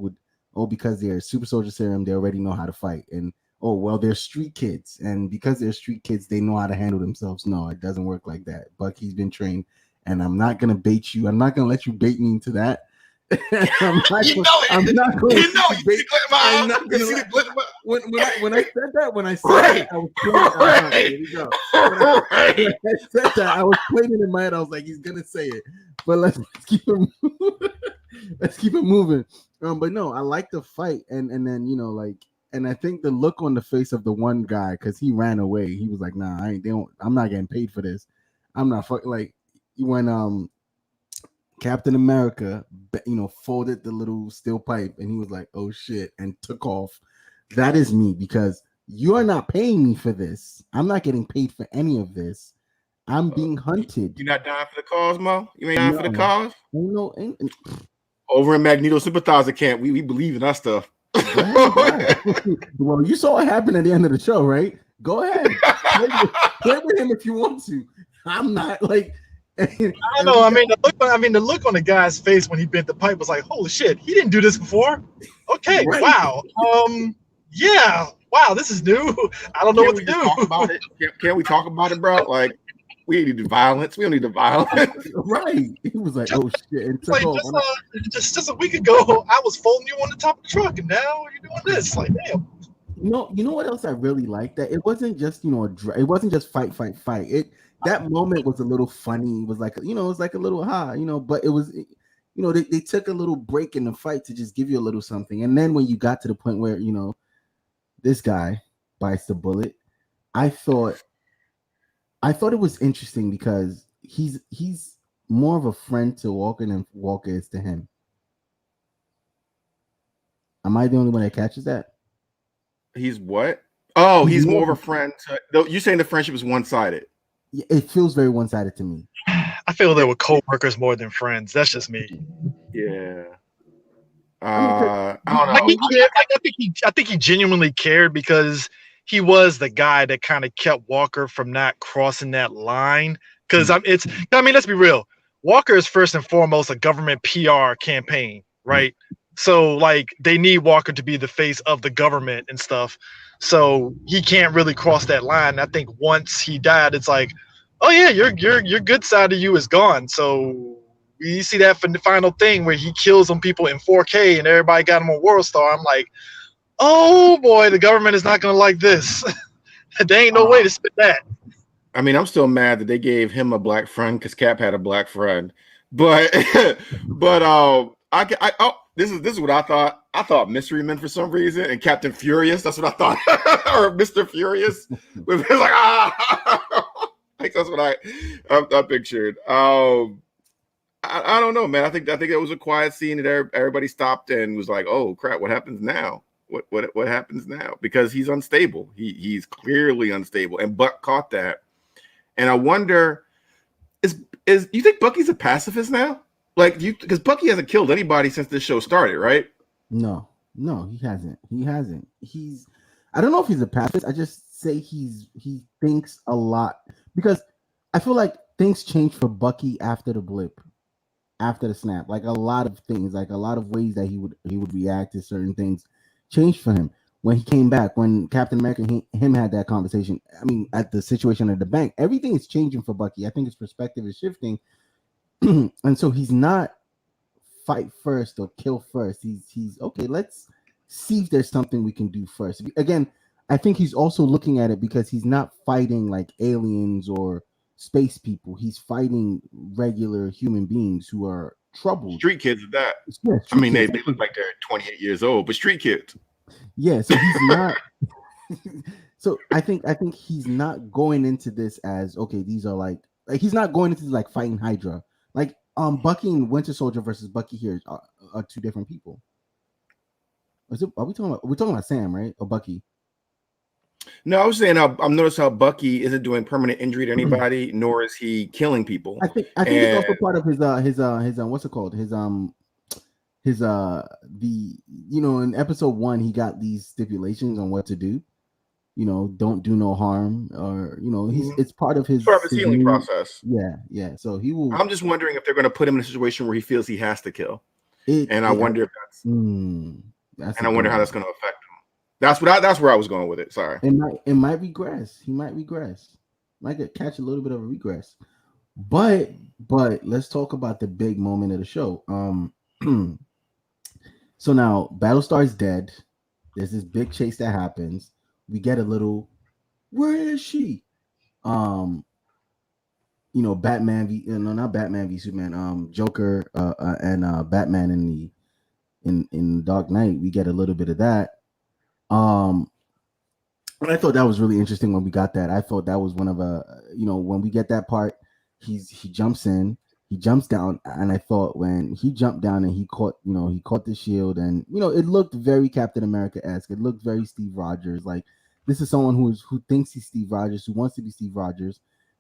because they're super soldier serum, they already know how to fight. And they're street kids, and because they're street kids, they know how to handle themselves. No, it doesn't work like that. Bucky's been trained, and I'm not gonna bait you. I'm not gonna let you bait me into that. I'm not You going, know it. I'm not going You know to it. debate. You see the glint in my I'm eye? not You gonna see lie. the glint in my- When I said that, Right. I was playing. Right. Here we go. When I Right. said that, I was playing it in my head. I was like, he's gonna say it, but let's keep it. Let's keep it moving. But no, I like the fight, and then like, and I think the look on the face of the one guy, because he ran away. He was like, "Nah, I'm not getting paid for this. I'm not fucking like." When Captain America, folded the little steel pipe, and he was like, "Oh shit," and took off. That is me, because you are not paying me for this. I'm not getting paid for any of this. I'm being hunted. You're not dying for the cause, Mo? You ain't dying for the cause? Ain't Over in Magneto Sympathizer Camp, we believe in our stuff. Well, you saw what happened at the end of the show, right? Go ahead. Play with him if you want to. I'm not like. I don't know. The look on the guy's face when he bent the pipe was like, "Holy shit, he didn't do this before." Okay, Right. wow. Yeah, wow, this is new. I don't know what to do. Talk about it? Can't we talk about it, bro? Like, we need the violence. We don't need the violence. Right. He was like, "Oh shit," and took off. Just a week ago, I was folding you on the top of the truck, and now you're doing this. Like, damn. You know what else I really liked? That it wasn't just it wasn't just fight. That moment was a little funny. It was like it was like a little but it was they took a little break in the fight to just give you a little something. And then when you got to the point where this guy bites the bullet, I thought it was interesting because he's more of a friend to Walker than Walker is to him. Am I the only one that catches that? He's what? Oh, he's more of a friend. You're saying the friendship is one-sided. It feels very one-sided to me. I feel they were co-workers more than friends. That's just me. Yeah. I don't know. I think he genuinely cared because he was the guy that kind of kept Walker from not crossing that line. Because let's be real. Walker is first and foremost a government PR campaign, right? So like they need Walker to be the face of the government and stuff. So he can't really cross that line. I think once he died, it's like, oh yeah, your good side of you is gone. So you see that for the final thing where he kills some people in 4K and everybody got him on World Star. I'm like, oh boy, the government is not gonna like this. There ain't no way to spit that. I mean, I'm still mad that they gave him a black friend because Cap had a black friend. But this is what I thought. I thought Mystery Men for some reason and Captain Furious. That's what I thought, or Mr. Furious. It was like like that's what I pictured. I don't know, man. I think it was a quiet scene that everybody stopped and was like, "Oh crap, what happens now? What happens now?" Because he's unstable. He's clearly unstable, and Buck caught that. And I wonder, is you think Bucky's a pacifist now? Like, because Bucky hasn't killed anybody since this show started, right? No, he hasn't. I don't know if he's a pacifist. I just say he thinks a lot, because I feel like things changed for Bucky after the blip, after the snap. Like a lot of things, like a lot of ways that he would react to certain things changed for him when he came back. When Captain America him had that conversation. I mean, at the situation at the bank, everything is changing for Bucky. I think his perspective is shifting. And so he's not fight first or kill first. He's okay. Let's see if there's something we can do first. Again, I think he's also looking at it because he's not fighting like aliens or space people. He's fighting regular human beings who are troubled. Street kids at that. Yeah, I mean, they look like they're 28 years old, but street kids. Yeah, so he's not. So I think he's not going into this as okay. These are like he's not going into this like fighting Hydra. Like Bucky and Winter Soldier versus Bucky here are two different people. We're talking about Sam, right? Or Bucky? No, I was saying I'm noticing how Bucky isn't doing permanent injury to anybody, nor is he killing people. I think it's also part of his what's it called? His in episode 1 he got these stipulations on what to do. Don't do no harm, or it's part of his healing process. Yeah. So he will. I'm just wondering if they're going to put him in a situation where he feels he has to kill, I wonder if that's. And I wonder how that's going to affect him. That's where I was going with it. Sorry. It might regress. He might regress. Might catch a little bit of a regress. But let's talk about the big moment of the show. So now Battlestar is dead. There's this big chase that happens. We get a little, where is she? Batman not Batman v Superman, Joker and Batman in Dark Knight. We get a little bit of that. And I thought that was really interesting when we got that. I thought that was one of when we get that part, he jumps in, he jumps down, and I thought when he jumped down and he caught the shield, and it looked very Captain America-esque. It looked very Steve Rogers. Like, this is someone who thinks he's Steve Rogers, who wants to be Steve Rogers.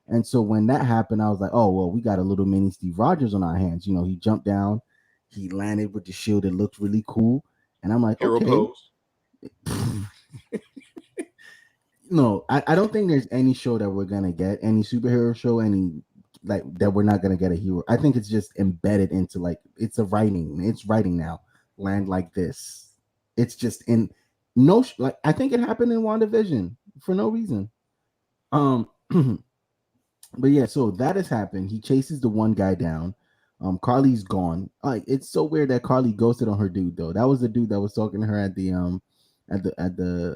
And so when that happened, I was like, oh well, we got a little mini Steve Rogers on our hands. He jumped down, he landed with the shield. It looked really cool, and I'm like, Hero okay. pose. No, I don't think there's any show that we're gonna get, any superhero show, any like that we're not gonna get a hero. I think it's just embedded into it's writing now. Land like this. It's just in I think it happened in WandaVision for no reason. But yeah, so that has happened. He chases the one guy down. Karli's gone. Like, it's so weird that Karli ghosted on her dude though. That was the dude that was talking to her at the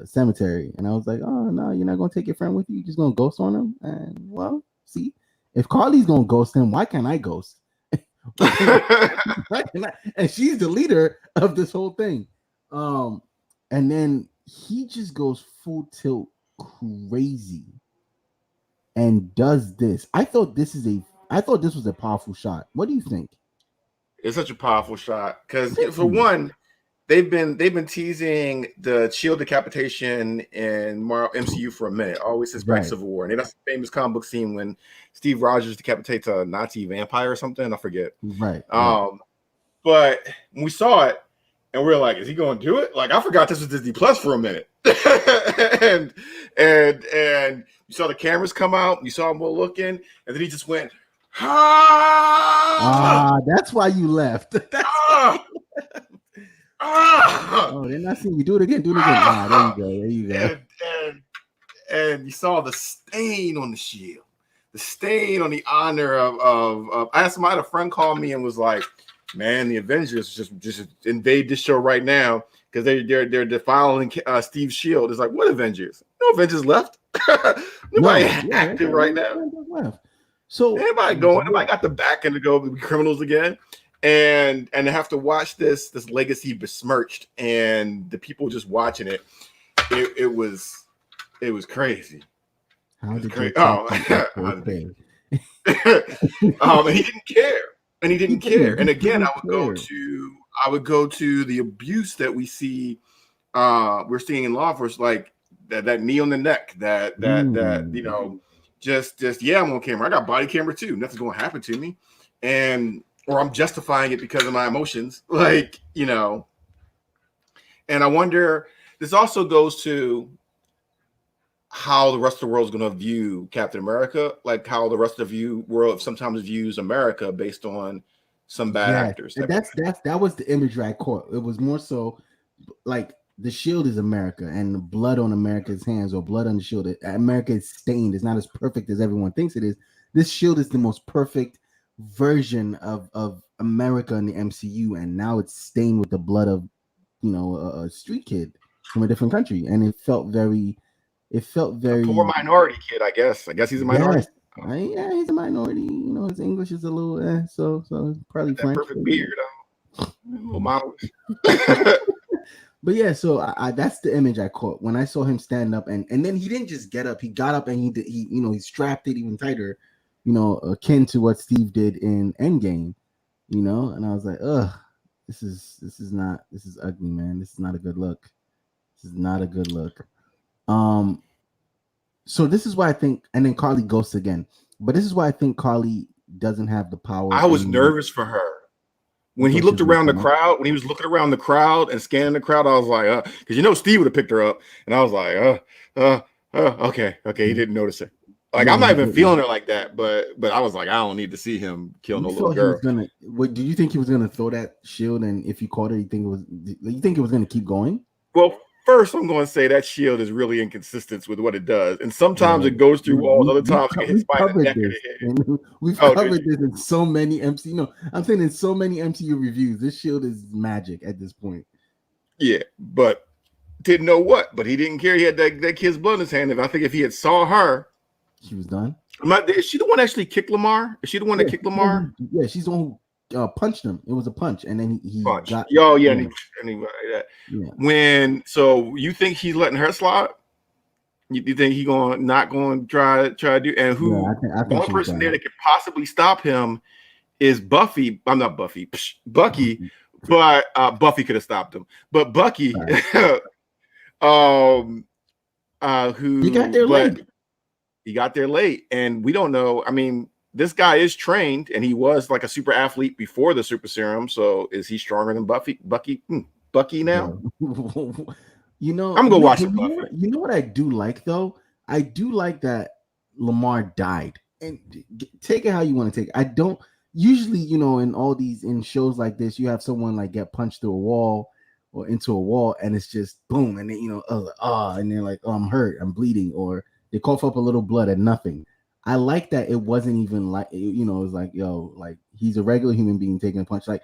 cemetery, and I was like, oh no, you're not gonna take your friend with you, you're just gonna ghost on him. And well, see, if Karli's gonna ghost him, why can't I ghost? And she's the leader of this whole thing. And then he just goes full tilt crazy and does this. I thought this was a powerful shot. What do you think? It's such a powerful shot because, for one, they've been teasing the shield decapitation in MCU for a minute, always since back Civil War. And that's the famous comic book scene when Steve Rogers decapitates a Nazi vampire or something. I forget. Right. But when we saw it, and we were like, "Is he going to do it?" Like, I forgot this was Disney Plus for a minute, and you saw the cameras come out, you saw him looking, and then he just went, that's why you left. Oh, they're not seeing you. Do it again. There you go. And you saw the stain on the shield, the stain on the honor of. I had a friend call me and was like, "Man, the Avengers just invade this show right now because they're defiling Steve's shield." It's like, what Avengers? No Avengers left. Nobody active right now. Left. So anybody got the back end to go be criminals again. And to have to watch this legacy besmirched, and the people just watching it, it was crazy. How did crazy. And he didn't care. And again, I would go to the abuse that we see. We're seeing in law enforcement, like that knee on the neck, that just I'm on camera. I got body camera too. Nothing's going to happen to me, or I'm justifying it because of my emotions, and I wonder, this also goes to how the rest of the world is going to view Captain America, like how the rest of the world sometimes views America based on some bad actors. That was the imagery I caught. It was more so like the shield is America, and the blood on America's hands, or blood on the shield. America is stained. It's not as perfect as everyone thinks it is. This shield is the most perfect version of America in the MCU, and now it's stained with the blood of a street kid from a different country, and it felt very a poor minority kid. I guess he's a minority. Yeah, he's a minority. His English is a little so it's probably French. Perfect beard, little model. But yeah, so I that's the image I caught when I saw him stand up, and then he didn't just get up. He got up and he strapped it even tighter, akin to what Steve did in Endgame, and I was like, ugh, this is ugly, man. This is not a good look. So this is why I think, and then Karli ghosts again, but this is why I think Karli doesn't have the power. I was nervous for her. When he looked around the crowd, when he was looking around the crowd and scanning the crowd, I was like, because Steve would have picked her up, and I was like, okay, he didn't notice it. Like, I'm not even feeling her like that, but I was like, I don't need to see him kill no little girl. Do you think he was gonna throw that shield, and if he caught her, you think it was gonna keep going? Well, First, I'm going to say that shield is really inconsistent with what it does, and sometimes it goes through walls. Other times, it gets by the neck of the head. We've covered this in so many MCU. No, I'm saying in so many MCU reviews. This shield is magic at this point. Yeah, but didn't know what. But he didn't care. He had that kid's blood in his hand. And I think if he had saw her, she was done. Is she the one that actually kicked Lamar? Is she the one that kicked Lamar? Yeah, she's the one who punched him. It was a punch, and then he got. When so you think he's letting her slide? You think he not going to try to do? And who? Yeah, the only person there that could possibly stop him is Buffy. I'm not Buffy. Bucky, but Buffy could have stopped him. But Bucky, who he got there late. He got there late, and we don't know. I mean, this guy is trained, and he was like a super athlete before the super serum. So is he stronger than Bucky now? You know, I'm gonna watch it. You know what I do like though? I do like that Lamar died. And take it how you want to take it. I don't usually, you know, in shows like this, you have someone like get punched through a wall or into a wall, and it's just boom, and then and they're like, oh, I'm hurt, I'm bleeding, or they cough up a little blood and nothing. I like that it wasn't even like, you know, it was like, yo, like he's a regular human being taking a punch, like,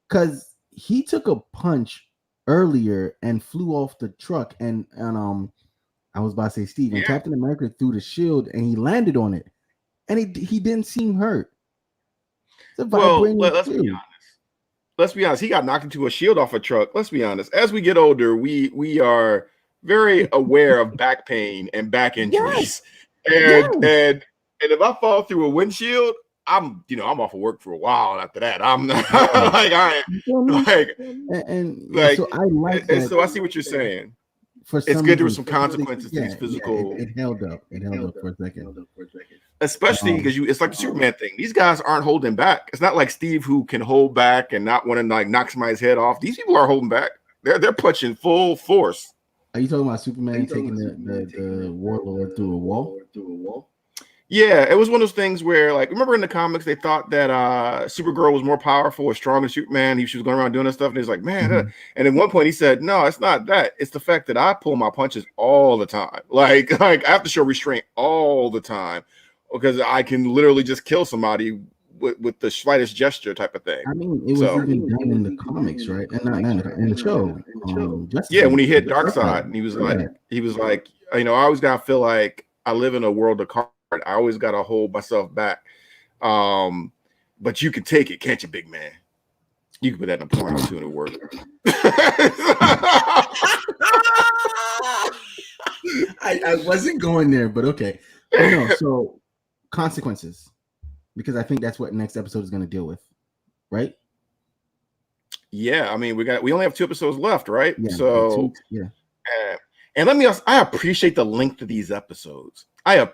because he took a punch earlier and flew off the truck, and I was about to say Steve, and Captain America threw the shield and he landed on it, and he didn't seem hurt. Well, let's be honest. He got knocked into a shield off a truck. Let's be honest. As we get older, we are very aware of back pain and back injuries. Yes. And if I fall through a windshield, I'm off of work for a while. After that, I'm not like, all right, so I like that. So I see what you're saying. It's good there were some consequences to these physical. It held up. It held up for a second. Especially because it's like the Superman thing. These guys aren't holding back. It's not like Steve who can hold back and not want to like knock somebody's head off. These people are holding back. They're punching full force. Are you talking about Superman taking the warlord through a wall? Yeah, it was one of those things where, like, remember in the comics, they thought that Supergirl was more powerful or stronger than Superman. She was going around doing this stuff, and he's like, man. And at one point, he said, no, it's not that. It's the fact that I pull my punches all the time. Like I have to show restraint all the time because I can literally just kill somebody with the slightest gesture type of thing. I mean, it was even done in the comics, right? And not in the show. When he hit Darkseid, and he was like, I always gotta feel like I live in a world of cards. I always gotta hold myself back. But you can take it, can't you, big man? You can put that in a porno too, and it work. I wasn't going there, but okay. No, so consequences. Because I think that's what next episode is going to deal with, right? Yeah, I mean, we only have 2 episodes left, right? Yeah, so and let me also, I appreciate the length of these episodes. Like, I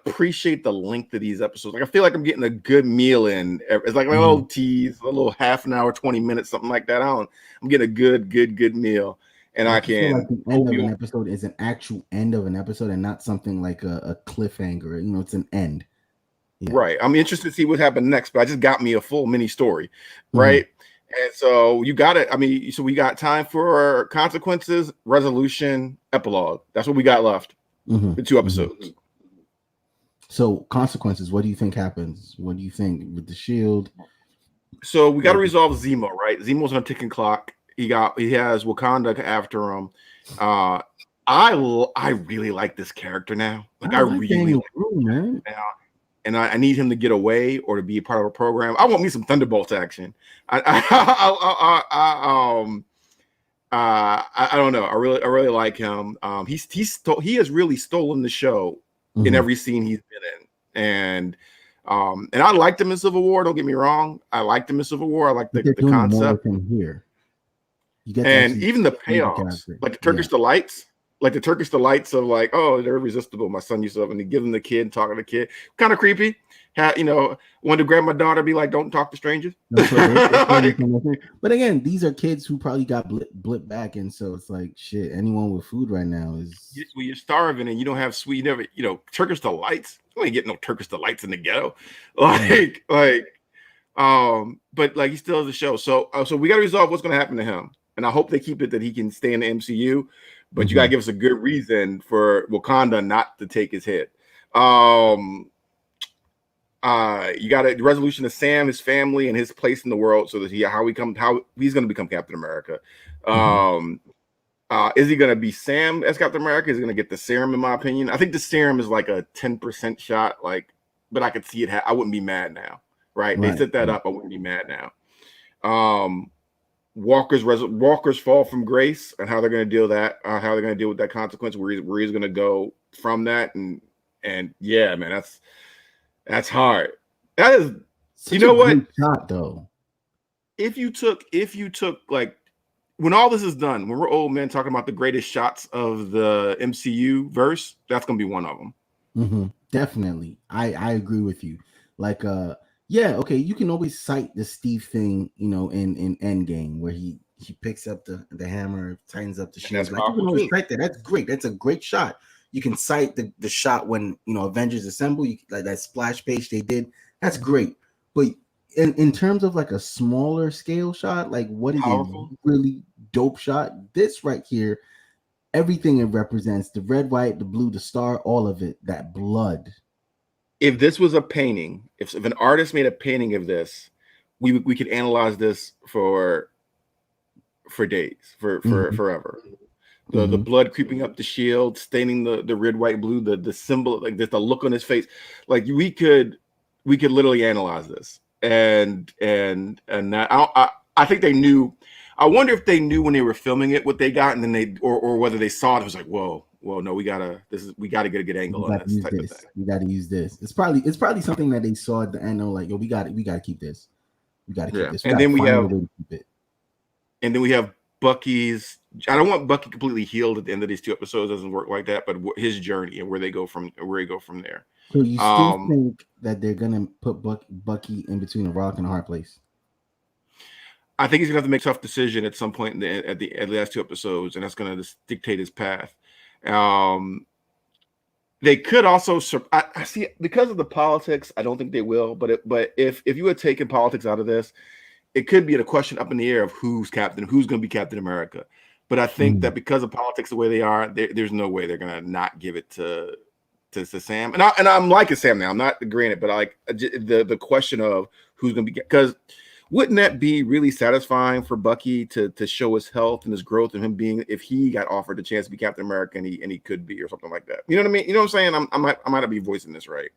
feel like I'm getting a good meal in. It's like a little tease, a little half an hour, 20 minutes, something like that. I'm getting a good meal, and I can. Like the end of an episode is an actual end of an episode, and not something like a cliffhanger. You know, it's an end. Yeah. Right. I'm interested to see what happened next, but I just got me a full mini story, right? And so you got it. I mean, so we got time for consequences, resolution, epilogue. That's what we got left. The 2 episodes. So consequences, what do you think happens? What do you think with the shield? So we got to resolve Zemo, right? Zemo's on a ticking clock. He has Wakanda after him. I really like this character now. Like I really like him now. And I need him to get away or to be a part of a program. I want me some Thunderbolts action. I don't know. I really like him. He has really stolen the show in every scene he's been in. And I liked him in Civil War. Don't get me wrong. I liked him in Civil War. I like the concept. Here. And even the payoffs, like the Turkish delights. Like the Turkish delights of like, oh, they're irresistible. My son used to, and they give them the kid, talking to the kid, kind of creepy. Wanted to grab my daughter, be like, don't talk to strangers. But again, these are kids who probably got blip back, and so it's like shit. Anyone with food right now is you're starving and you don't have sweet. You never, Turkish delights. You ain't getting no Turkish delights in the ghetto, but like he still has a show. So we got to resolve what's going to happen to him. And I hope they keep it that he can stay in the MCU. but you gotta give us a good reason for Wakanda not to take his head. You got a resolution of Sam, his family, and his place in the world, so that how he's going to become Captain America. Is he going to be Sam as Captain America? Is he going to get the serum? In my opinion, I think the serum is like a 10% shot. But I could see it. I wouldn't be mad now, right? They set that up. I wouldn't be mad now. Walker's fall from grace and how they're going to deal with that consequence, where he's going to go from that, and yeah, man, that's hard. That is, you know what? Shot though. If you took like, when all this is done, when we're old men talking about the greatest shots of the MCU verse, that's gonna be one of them. Definitely, I agree with you. Like, yeah, okay, you can always cite the Steve thing, in Endgame, where he picks up the hammer, tightens up the shield. Like, you can always cite that. That's great. That's a great shot. You can cite the shot when Avengers Assemble, like that splash page they did. That's great. But in terms of like a smaller scale shot, like what is a really dope shot? This right here, everything it represents, the red, white, the blue, the star, all of it, that blood. If this was a painting, if an artist made a painting of this, we could analyze this for days, for forever. The blood creeping up the shield, staining the red, white, blue, the symbol, like the look on his face. Like we could literally analyze this. And that, I think they knew. I wonder if they knew when they were filming it what they got, and then or whether they saw it. It was like, whoa, no, we gotta get a good angle on this type of thing. We gotta use this. It's probably something that they saw at the end. Like, yo, we gotta keep this. We gotta keep this. And then we have Bucky's. I don't want Bucky completely healed at the end of these 2 episodes. It doesn't work like that. But his journey and where he go from there. So you still think that they're gonna put Bucky in between a rock and a hard place? I think he's gonna have to make a tough decision at some point at the last 2 episodes, and that's gonna just dictate his path. They could also. I see, because of the politics. I don't think they will. But if you had taken politics out of this, it could be a question up in the air of who's going to be Captain America. But I think that because of politics the way they are, there's no way they're gonna not give it to Sam. And I'm liking Sam now. I'm not granted, but I like the question of who's going to be, because wouldn't that be really satisfying for Bucky to show his health and his growth, and him being, if he got offered the chance to be Captain America and he could be, or something like that. You know what I mean? You know what I'm saying? I might not be voicing this right,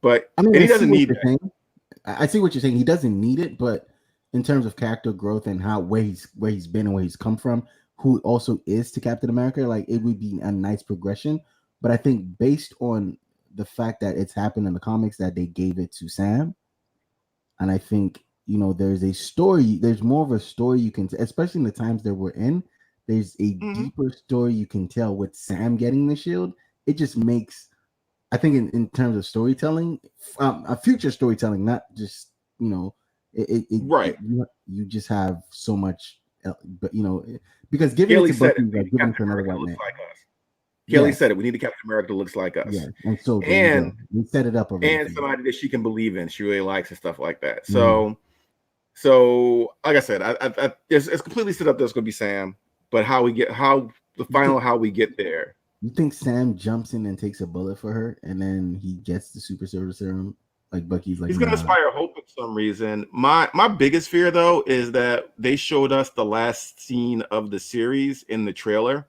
but I mean, he doesn't need that. I see what you're saying. He doesn't need it, but in terms of character growth and where he's been and where he's come from, who also is to Captain America, like it would be a nice progression. But I think based on the fact that it's happened in the comics that they gave it to Sam, and I think there's a story. There's more of a story you can, especially in the times that we're in. There's a deeper story you can tell with Sam getting the shield. It just makes, I think, in terms of storytelling, a future storytelling, not just right. You just have so much, but because giving it to Bucky, like giving it to another white man. Kelly said it. We need a Captain America that looks like us. Yeah, and so we set it up already. And somebody that she can believe in, she really likes and stuff like that. So, like I said, it's completely set up that it's going to be Sam. But how we get there. You think Sam jumps in and takes a bullet for her, and then he gets the super soldier serum? Like Bucky's like, he's going to inspire hope for some reason. My biggest fear though is that they showed us the last scene of the series in the trailer,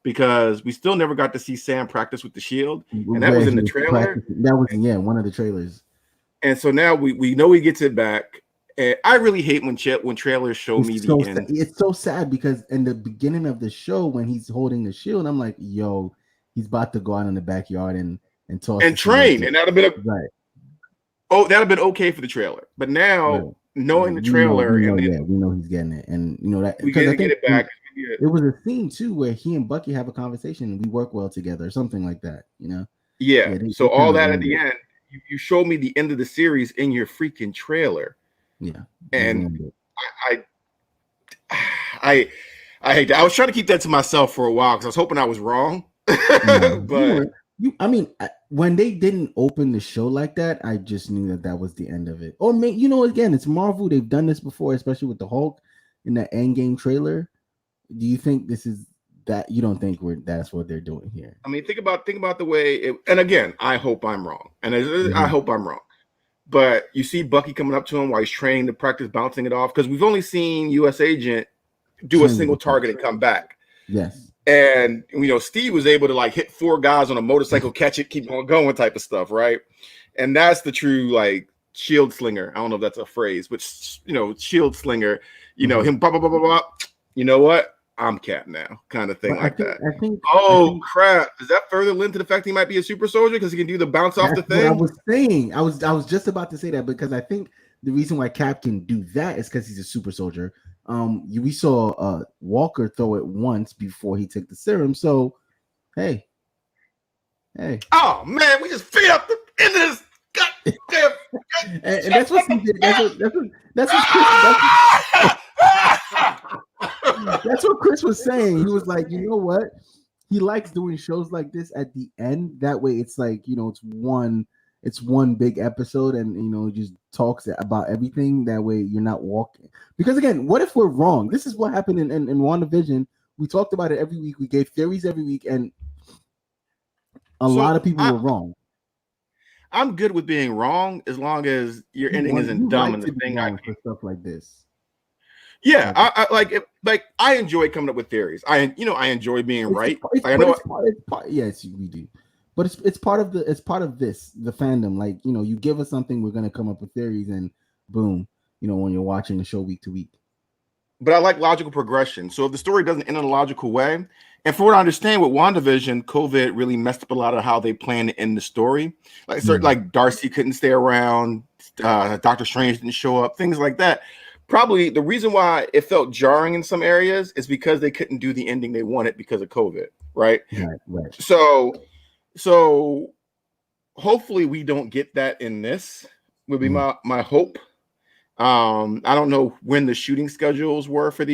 because we still never got to see Sam practice with the shield, and that was in the trailer. That was one of the trailers. And so now we know he gets it back. And I really hate when trailers show me the end. It's so sad, because in the beginning of the show, when he's holding the shield, I'm like, yo, he's about to go out in the backyard and toss and train, and that'd have been right. Oh, that'd have been okay for the trailer. But now, knowing the trailer, we know he's getting it, and that we get it back. It was a scene too where he and Bucky have a conversation and we work well together, or something like that, Yeah. So all that at the end, you showed me the end of the series in your freaking trailer. Yeah. And I hate that. I was trying to keep that to myself for a while because I was hoping I was wrong. But when they didn't open the show like that, I just knew that was the end of it. Or again, it's Marvel. They've done this before, especially with the Hulk in the Endgame trailer. Do you think this is that you don't think that's what they're doing here. I mean, think about the way it, and again, I hope I'm wrong. And I hope I'm wrong. But you see Bucky coming up to him while he's training to practice bouncing it off, because we've only seen US Agent do a single target and come back. Yes. And Steve was able to like hit 4 guys on a motorcycle, catch it, keep on going type of stuff, right? And that's the true like shield slinger. I don't know if that's a phrase, but shield slinger, him blah, blah, blah, blah, blah. You know what? I'm Cap now, kind of thing like that. I think. Crap! Does that further lend to the fact he might be a super soldier because he can do the bounce off the thing? What I was saying. I was just about to say that, because I think the reason why Cap can do that is because he's a super soldier. We saw Walker throw it once before he took the serum. So, hey. Oh man, we just figured out the end of this. Goddamn. and that's what he did. That's what Chris was saying. He was like, you know what? He likes doing shows like this at the end. That way, it's like it's one big episode, and he just talks about everything. That way, you're not walking. Because again, what if we're wrong? This is what happened in WandaVision. We talked about it every week. We gave theories every week, and a lot of people were wrong. I'm good with being wrong as long as your ending isn't dumb and the thing for stuff like this. Yeah, I enjoy coming up with theories. I enjoy being right. Yes, we do. But it's part of the fandom. Like, you give us something, we're gonna come up with theories, and boom, when you're watching the show week to week. But I like logical progression. So if the story doesn't end in a logical way, and for what I understand with WandaVision, COVID really messed up a lot of how they plan to end the story. Like, like Darcy couldn't stay around, Doctor Strange didn't show up, things like that. Probably the reason why it felt jarring in some areas is because they couldn't do the ending they wanted because of COVID, right? Right. So hopefully we don't get that in this. Would be my hope. I don't know when the shooting schedules were for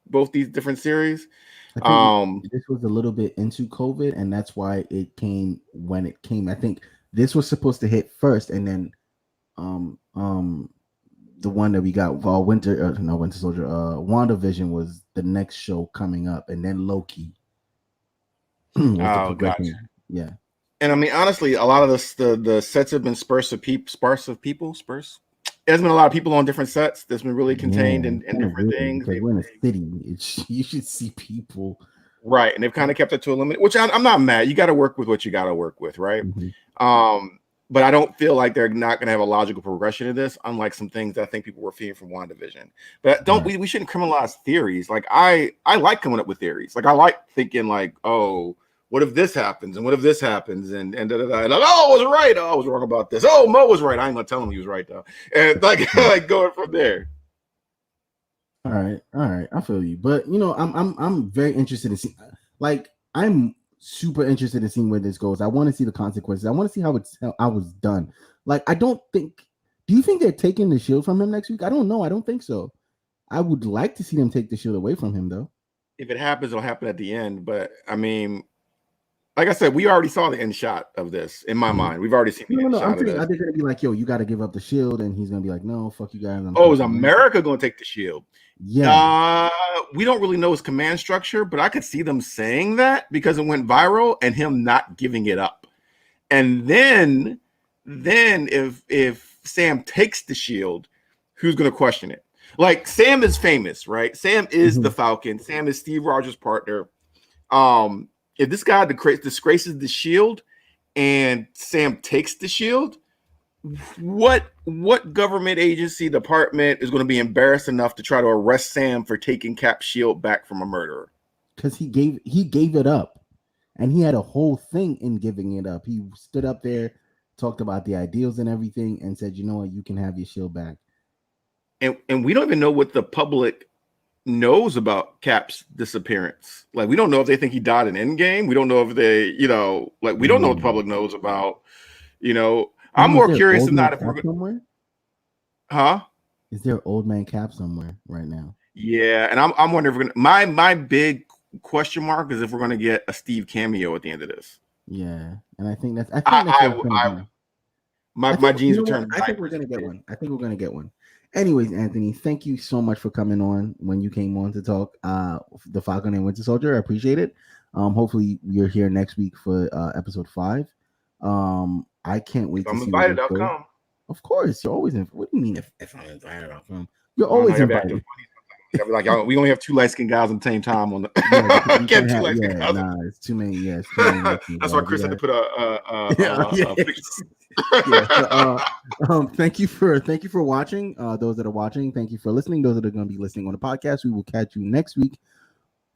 both these different series. I think this was a little bit into COVID, and that's why it came when it came. I think this was supposed to hit first, and then the one that we got, Winter Soldier, WandaVision was the next show coming up, and then Loki. Gotcha. Yeah. And I mean, honestly, a lot of the sets have been sparse of people. There's been a lot of people on different sets that's been really contained in different things. We're in a city. You should see people. Right. And they've kind of kept it to a limit, which I'm not mad. You got to work with what you got to work with, right? Mm-hmm. But I don't feel like they're not going to have a logical progression in this, unlike some things that I think people were feeling from WandaVision. But we shouldn't criminalize theories. Like I like coming up with theories. Like I like thinking like, oh, what if this happens? And what if this happens? And like, oh, I was right. Oh, I was wrong about this. Oh, Mo was right. I ain't gonna tell him he was right though. And like going from there. All right. I feel you. But I'm very interested in seeing. Like, I'm super interested in seeing where this goes. I want to see the consequences. I want to see how I was done. Like, I don't think. Do you think they're taking the shield from him next week? I don't know. I don't think so. I would like to see them take the shield away from him, though. If it happens, it'll happen at the end. But I mean, like I said, we already saw the end shot of this in my mind. We've already seen the end shot of this. I think they're gonna be like, "Yo, you got to give up the shield," and he's gonna be like, "No, fuck you guys." Is America gonna take the shield? Yeah. We don't really know his command structure, but I could see them saying that because it went viral and him not giving it up. And then if Sam takes the shield, who's gonna question it? Like Sam is famous, right? Sam is the Falcon. Sam is Steve Rogers' partner. If this guy disgraces the shield and Sam takes the shield, what government agency department is going to be embarrassed enough to try to arrest Sam for taking Cap's shield back from a murderer? Because he gave it up, and he had a whole thing in giving it up. He stood up there, talked about the ideals and everything, and said, "You know what? You can have your shield back." And we don't even know what the public knows about Cap's disappearance. Like, we don't know if they think he died in Endgame. We don't know if they, we don't know what the public knows about, I'm more curious than not if we're somewhere. Huh? Is there an old man Cap somewhere right now? Yeah, and I'm wondering if we're gonna. My big question mark is if we're gonna get a Steve cameo at the end of this. Yeah, and I think that's. My jeans are turning. I think we're gonna get one. Anyways, Anthony, thank you so much for coming on when you came on to talk the Falcon and Winter Soldier. I appreciate it. Hopefully you're here next week for episode 5. I can't wait If to I'm see invited, I'll come. Of course, you're always invited. What do you mean if I'm invited, I'll come? You're always invited. I'll be like, y'all, we only have 2 light skinned guys at the same time on the. It's too many. Yeah, it's too many. That's why Chris had to put a picture. Thank you for watching. Those that are watching, thank you for listening. Those that are going to be listening on the podcast, we will catch you next week,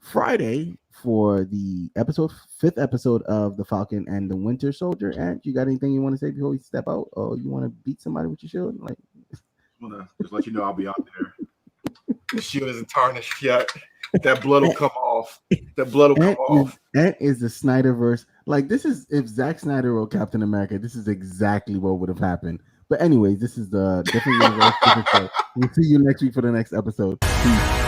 Friday, for the 5th episode of the Falcon and the Winter Soldier. And you got anything you want to say before we step out, or you want to beat somebody with your shield? Like, I want to just let you know I'll be out there. The shield isn't tarnished yet. That blood will come off. That is the Snyderverse. Like, this is, if Zack Snyder wrote Captain America, this is exactly what would have happened. But anyways, this is the different universe. We'll see you next week for the next episode. Peace.